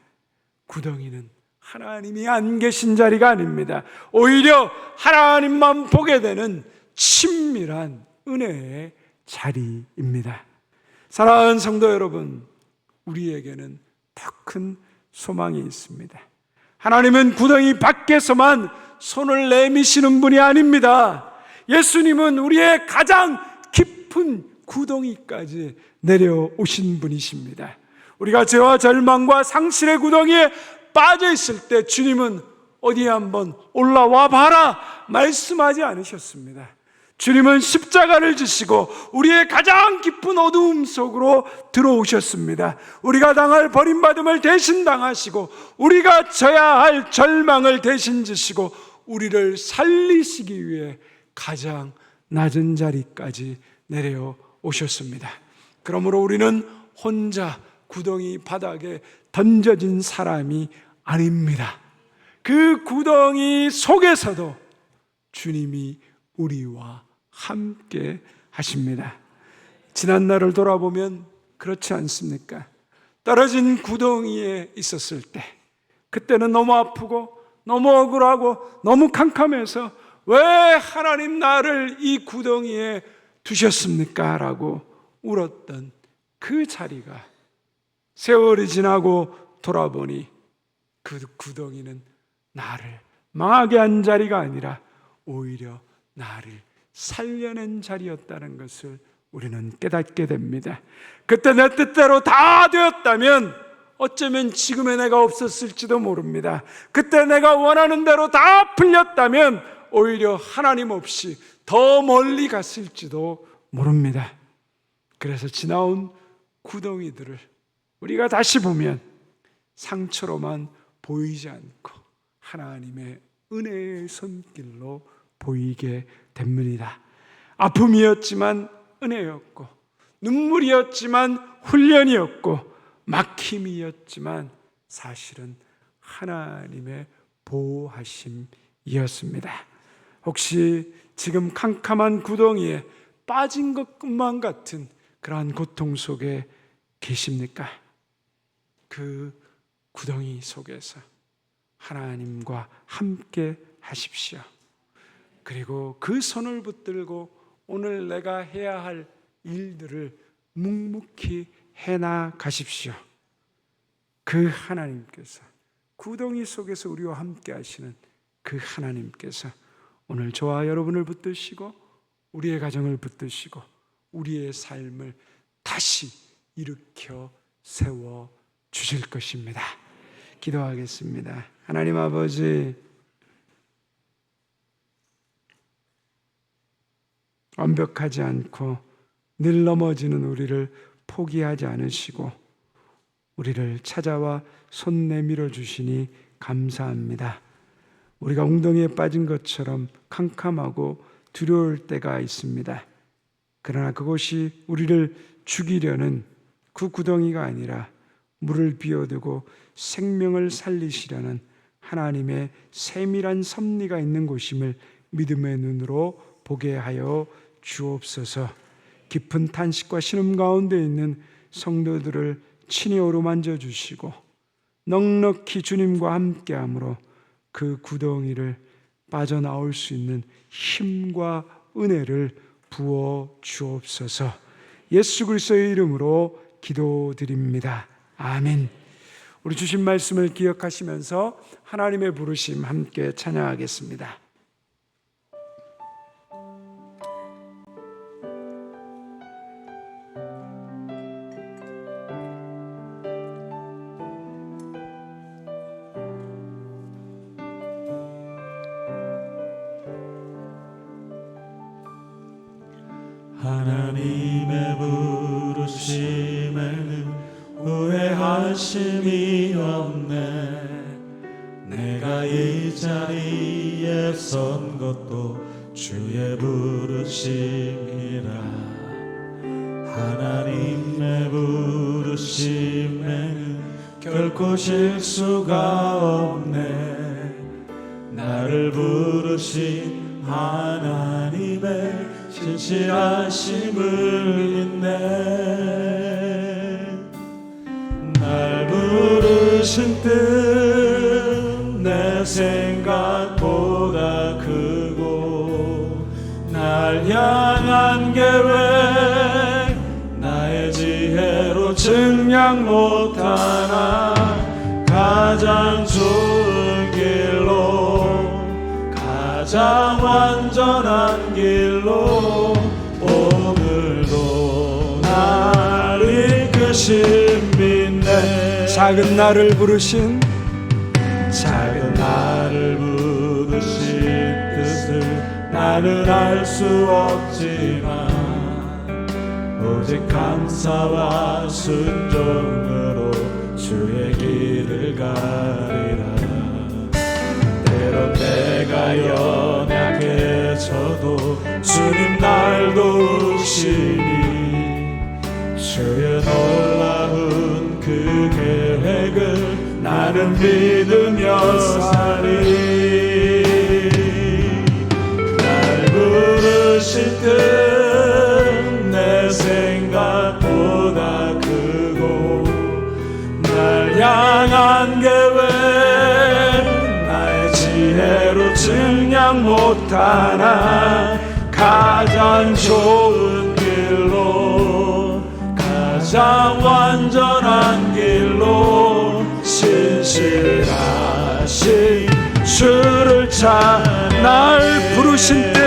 Speaker 3: 구덩이는 하나님이 안 계신 자리가 아닙니다. 오히려 하나님만 보게 되는 친밀한 은혜의 자리입니다. 사랑하는 성도 여러분, 우리에게는 더 큰 소망이 있습니다. 하나님은 구덩이 밖에서만 손을 내미시는 분이 아닙니다. 예수님은 우리의 가장 깊은 구덩이까지 내려오신 분이십니다. 우리가 죄와 절망과 상실의 구덩이에 빠져 있을 때 주님은 어디 한번 올라와 봐라 말씀하지 않으셨습니다. 주님은 십자가를 지시고 우리의 가장 깊은 어두움 속으로 들어오셨습니다. 우리가 당할 버림받음을 대신 당하시고 우리가 져야 할 절망을 대신 지시고 우리를 살리시기 위해 가장 낮은 자리까지 내려오셨습니다. 그러므로 우리는 혼자 구덩이 바닥에 던져진 사람이 아닙니다. 그 구덩이 속에서도 주님이 우리와 함께 하십니다. 지난 날을 돌아보면 그렇지 않습니까? 떨어진 구덩이에 있었을 때, 그때는 너무 아프고 너무 억울하고 너무 캄캄해서 왜 하나님 나를 이 구덩이에 두셨습니까? 라고 울었던 그 자리가 세월이 지나고 돌아보니 그 구덩이는 나를 망하게 한 자리가 아니라 오히려 나를 살려낸 자리였다는 것을 우리는 깨닫게 됩니다. 그때 내 뜻대로 다 되었다면 어쩌면 지금의 내가 없었을지도 모릅니다. 그때 내가 원하는 대로 다 풀렸다면 오히려 하나님 없이 더 멀리 갔을지도 모릅니다. 그래서 지나온 구덩이들을 우리가 다시 보면 상처로만 보이지 않고 하나님의 은혜의 손길로 보이게 됩니다. 아픔이었지만 은혜였고, 눈물이었지만 훈련이었고, 막힘이었지만 사실은 하나님의 보호하심이었습니다. 혹시 지금 캄캄한 구덩이에 빠진 것만 같은 그러한 고통 속에 계십니까? 그 구덩이 속에서 하나님과 함께 하십시오. 그리고 그 손을 붙들고 오늘 내가 해야 할 일들을 묵묵히 해나 가십시오. 그 하나님께서, 구덩이 속에서 우리와 함께 하시는 그 하나님께서 오늘 저와 여러분을 붙드시고 우리의 가정을 붙드시고 우리의 삶을 다시 일으켜 세워 주실 것입니다. 기도하겠습니다. 하나님 아버지, 완벽하지 않고 늘 넘어지는 우리를 포기하지 않으시고 우리를 찾아와 손 내밀어 주시니 감사합니다. 우리가 웅덩이에 빠진 것처럼 캄캄하고 두려울 때가 있습니다. 그러나 그것이 우리를 죽이려는 그 구덩이가 아니라 물을 비워두고 생명을 살리시려는 하나님의 세밀한 섭리가 있는 곳임을 믿음의 눈으로 보게 하여 주옵소서. 깊은 탄식과 신음 가운데 있는 성도들을 친히 어루만져 주시고 넉넉히 주님과 함께함으로 그 구덩이를 빠져나올 수 있는 힘과 은혜를 부어 주옵소서. 예수 그리스도의 이름으로 기도드립니다. 아멘. 우리 주신 말씀을 기억하시면서 하나님의 부르심 함께 찬양하겠습니다.
Speaker 4: 하나님의 부르심에는 후회하심이 없네. 내가 이 자리에 선 것도 주의 부르심이라. 하나님의 부르심에는 결코 실수가 없네. 나를 부르신 하나님의 신실하심을 믿네. 날 부르신 뜻 내 생각보다 크고, 날 향한 계획 나의 지혜로 증량 못하나, 가장 좋은 길로, 가장 완전한 길로 오늘도 날 이끄신 믿네.
Speaker 3: 작은 나를 부르신
Speaker 4: 작은 나를 부르신 뜻을 나는 알 수 없지만, 오직 감사와 순종으로 주의 길을 가리라. 때론 내가 연약해져도 주님 날 도우시니, 주의 놀라운 그 계획을 나는 믿으며 살리. 날 부르신 뜻 내 생각보다 크고, 날 향한 계획 나의 지혜로 증량 못하나, 가장 좋은 길로, 가장 완전한 길로 신실하신 주를 찾아.
Speaker 3: 날 부르신 때,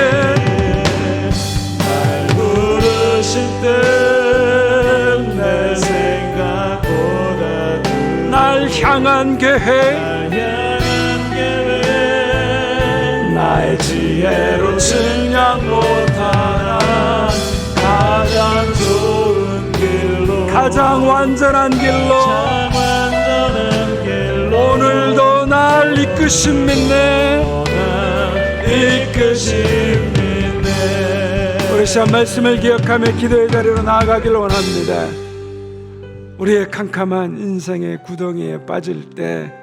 Speaker 4: 날 부르신 뜻 내 생각보다 크고,
Speaker 3: 날 향한 계획
Speaker 4: 날 향한 계획 나의 지혜로 증량 못하나, 가장 좋은 길로,
Speaker 3: 가장 완전한 길로
Speaker 4: 가장 완전한 길로
Speaker 3: 오늘도 날 이끄신 믿네.
Speaker 4: 이끄신 믿네.
Speaker 3: 우리 시간 말씀을 기억하며 기도의 자리로 나아가길 원합니다. 우리의 캄캄한 인생의 구덩이에 빠질 때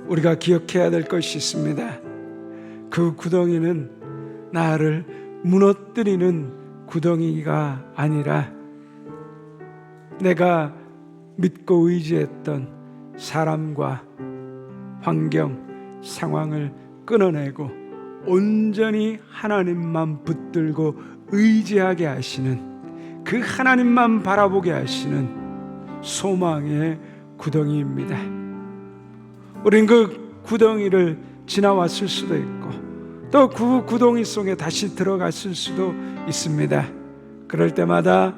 Speaker 3: 우리가 기억해야 될 것이 있습니다. 그 구덩이는 나를 무너뜨리는 구덩이가 아니라, 내가 믿고 의지했던 사람과 환경, 상황을 끊어내고 온전히 하나님만 붙들고 의지하게 하시는, 그 하나님만 바라보게 하시는 소망의 구덩이입니다. 우린 그 구덩이를 지나왔을 수도 있고, 또 그 구덩이 속에 다시 들어갔을 수도 있습니다. 그럴 때마다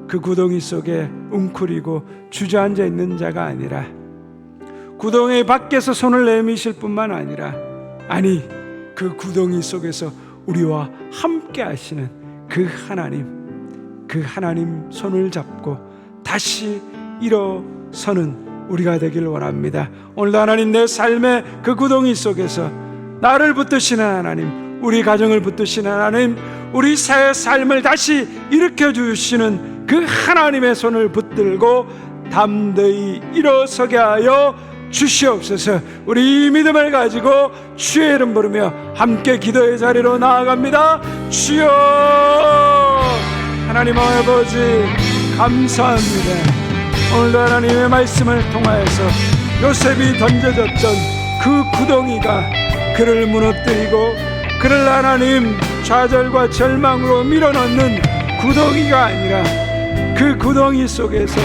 Speaker 3: 그 구덩이 속에 웅크리고 주저앉아 있는 자가 아니라, 구덩이 밖에서 손을 내미실 뿐만 아니라, 아니 그 구덩이 속에서 우리와 함께 하시는 그 하나님 손을 잡고 다시 일어서는 우리가 되길 원합니다. 오늘도 하나님, 내 삶의 그 구덩이 속에서 나를 붙드시는 하나님, 우리 가정을 붙드시는 하나님, 우리 새 삶을 다시 일으켜 주시는 그 하나님의 손을 붙들고 담대히 일어서게 하여 주시옵소서. 우리 이 믿음을 가지고 주의 이름 부르며 함께 기도의 자리로 나아갑니다. 주여, 하나님 아버지 감사합니다. 오늘도 하나님의 말씀을 통하여서 요셉이 던져졌던 그 구덩이가 그를 무너뜨리고 그를 하나님 좌절과 절망으로 밀어넣는 구덩이가 아니라, 그 구덩이 속에서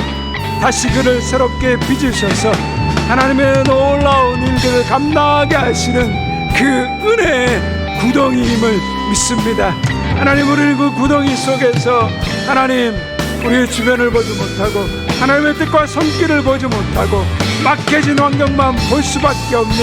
Speaker 3: 다시 그를 새롭게 빚으셔서 하나님의 놀라운 일들을 감당하게 하시는 그 은혜의 구덩이임을 믿습니다. 하나님, 우리 그 구덩이 속에서 하나님, 우리의 주변을 보지 못하고 하나님의 뜻과 손길을 보지 못하고 막혀진 환경만 볼 수밖에 없는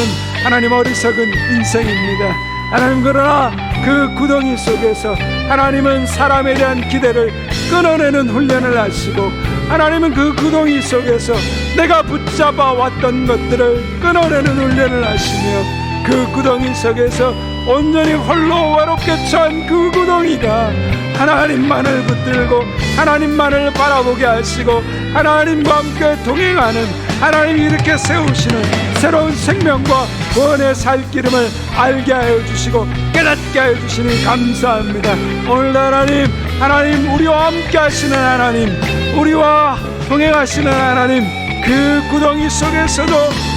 Speaker 3: 하나님 어리석은 인생입니다. 하나님, 그러나 그 구덩이 속에서 하나님은 사람에 대한 기대를 끊어내는 훈련을 하시고, 하나님은 그 구덩이 속에서 내가 붙잡아 왔던 것들을 끊어내는 훈련을 하시며, 그 구덩이 속에서 온전히 홀로 외롭게 처한 그 구덩이가 하나님만을 붙들고 하나님만을 바라보게 하시고 하나님과 함께 동행하는 하나님이 이렇게 세우시는 새로운 생명과 구원의 살 기름을 알게 하여 주시고 깨닫게 하여 주시니 감사합니다. 오늘 하나님 우리와 함께 하시는 하나님, 우리와 동행하시는 하나님, 그 구덩이 속에서도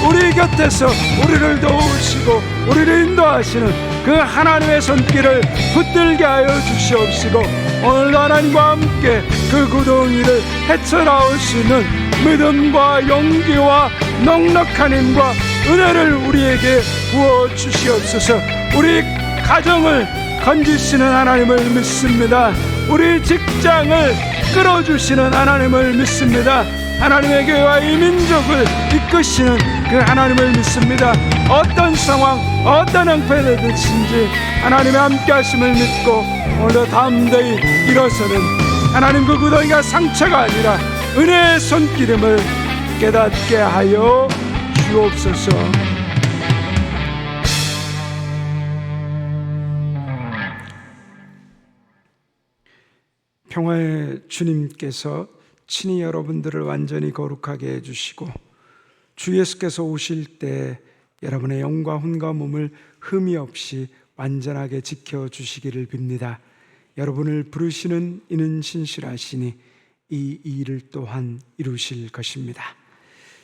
Speaker 3: 우리 곁에서 우리를 도우시고 우리를 인도하시는 그 하나님의 손길을 붙들게 하여 주시옵시고, 오늘도 하나님과 함께 그 구덩이를 헤쳐나올 수 있는 믿음과 용기와 넉넉한 힘과 은혜를 우리에게 부어 주시옵소서. 우리 가정을 건지시는 하나님을 믿습니다. 우리 직장을 끌어주시는 하나님을 믿습니다. 하나님의 교회와 이 민족을 이끄시는 그 하나님을 믿습니다. 어떤 상황, 어떤 형편이든지 하나님의 함께 하심을 믿고 오늘도 담대히 일어서는 하나님, 그 구덩이가 상처가 아니라 은혜의 손기름을 깨닫게 하여 주옵소서. 평화의 주님께서 친히 여러분들을 완전히 거룩하게 해주시고 주 예수께서 오실 때 여러분의 영과 혼과 몸을 흠이 없이 완전하게 지켜주시기를 빕니다. 여러분을 부르시는 이는 신실하시니 이 일을 또한 이루실 것입니다.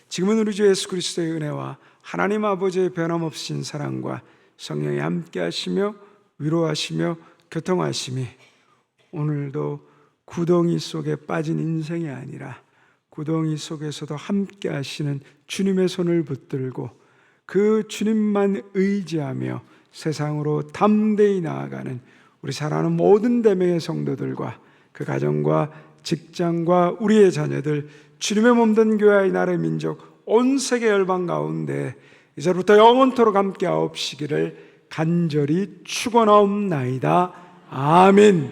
Speaker 3: 지금은 우리 주 예수 그리스도의 은혜와 하나님 아버지의 변함없인 사랑과 성령이 함께 하시며 위로하시며 교통하심이 오늘도 구덩이 속에 빠진 인생이 아니라 구덩이 속에서도 함께 하시는 주님의 손을 붙들고 그 주님만 의지하며 세상으로 담대히 나아가는 우리 사랑하는 모든 대명의 성도들과 그 가정과 직장과 우리의 자녀들, 주님의 몸된 교회의 나라의 민족, 온 세계 열방 가운데 이제부터 영원토록 함께 하옵시기를 간절히 축원하옵나이다. 아멘.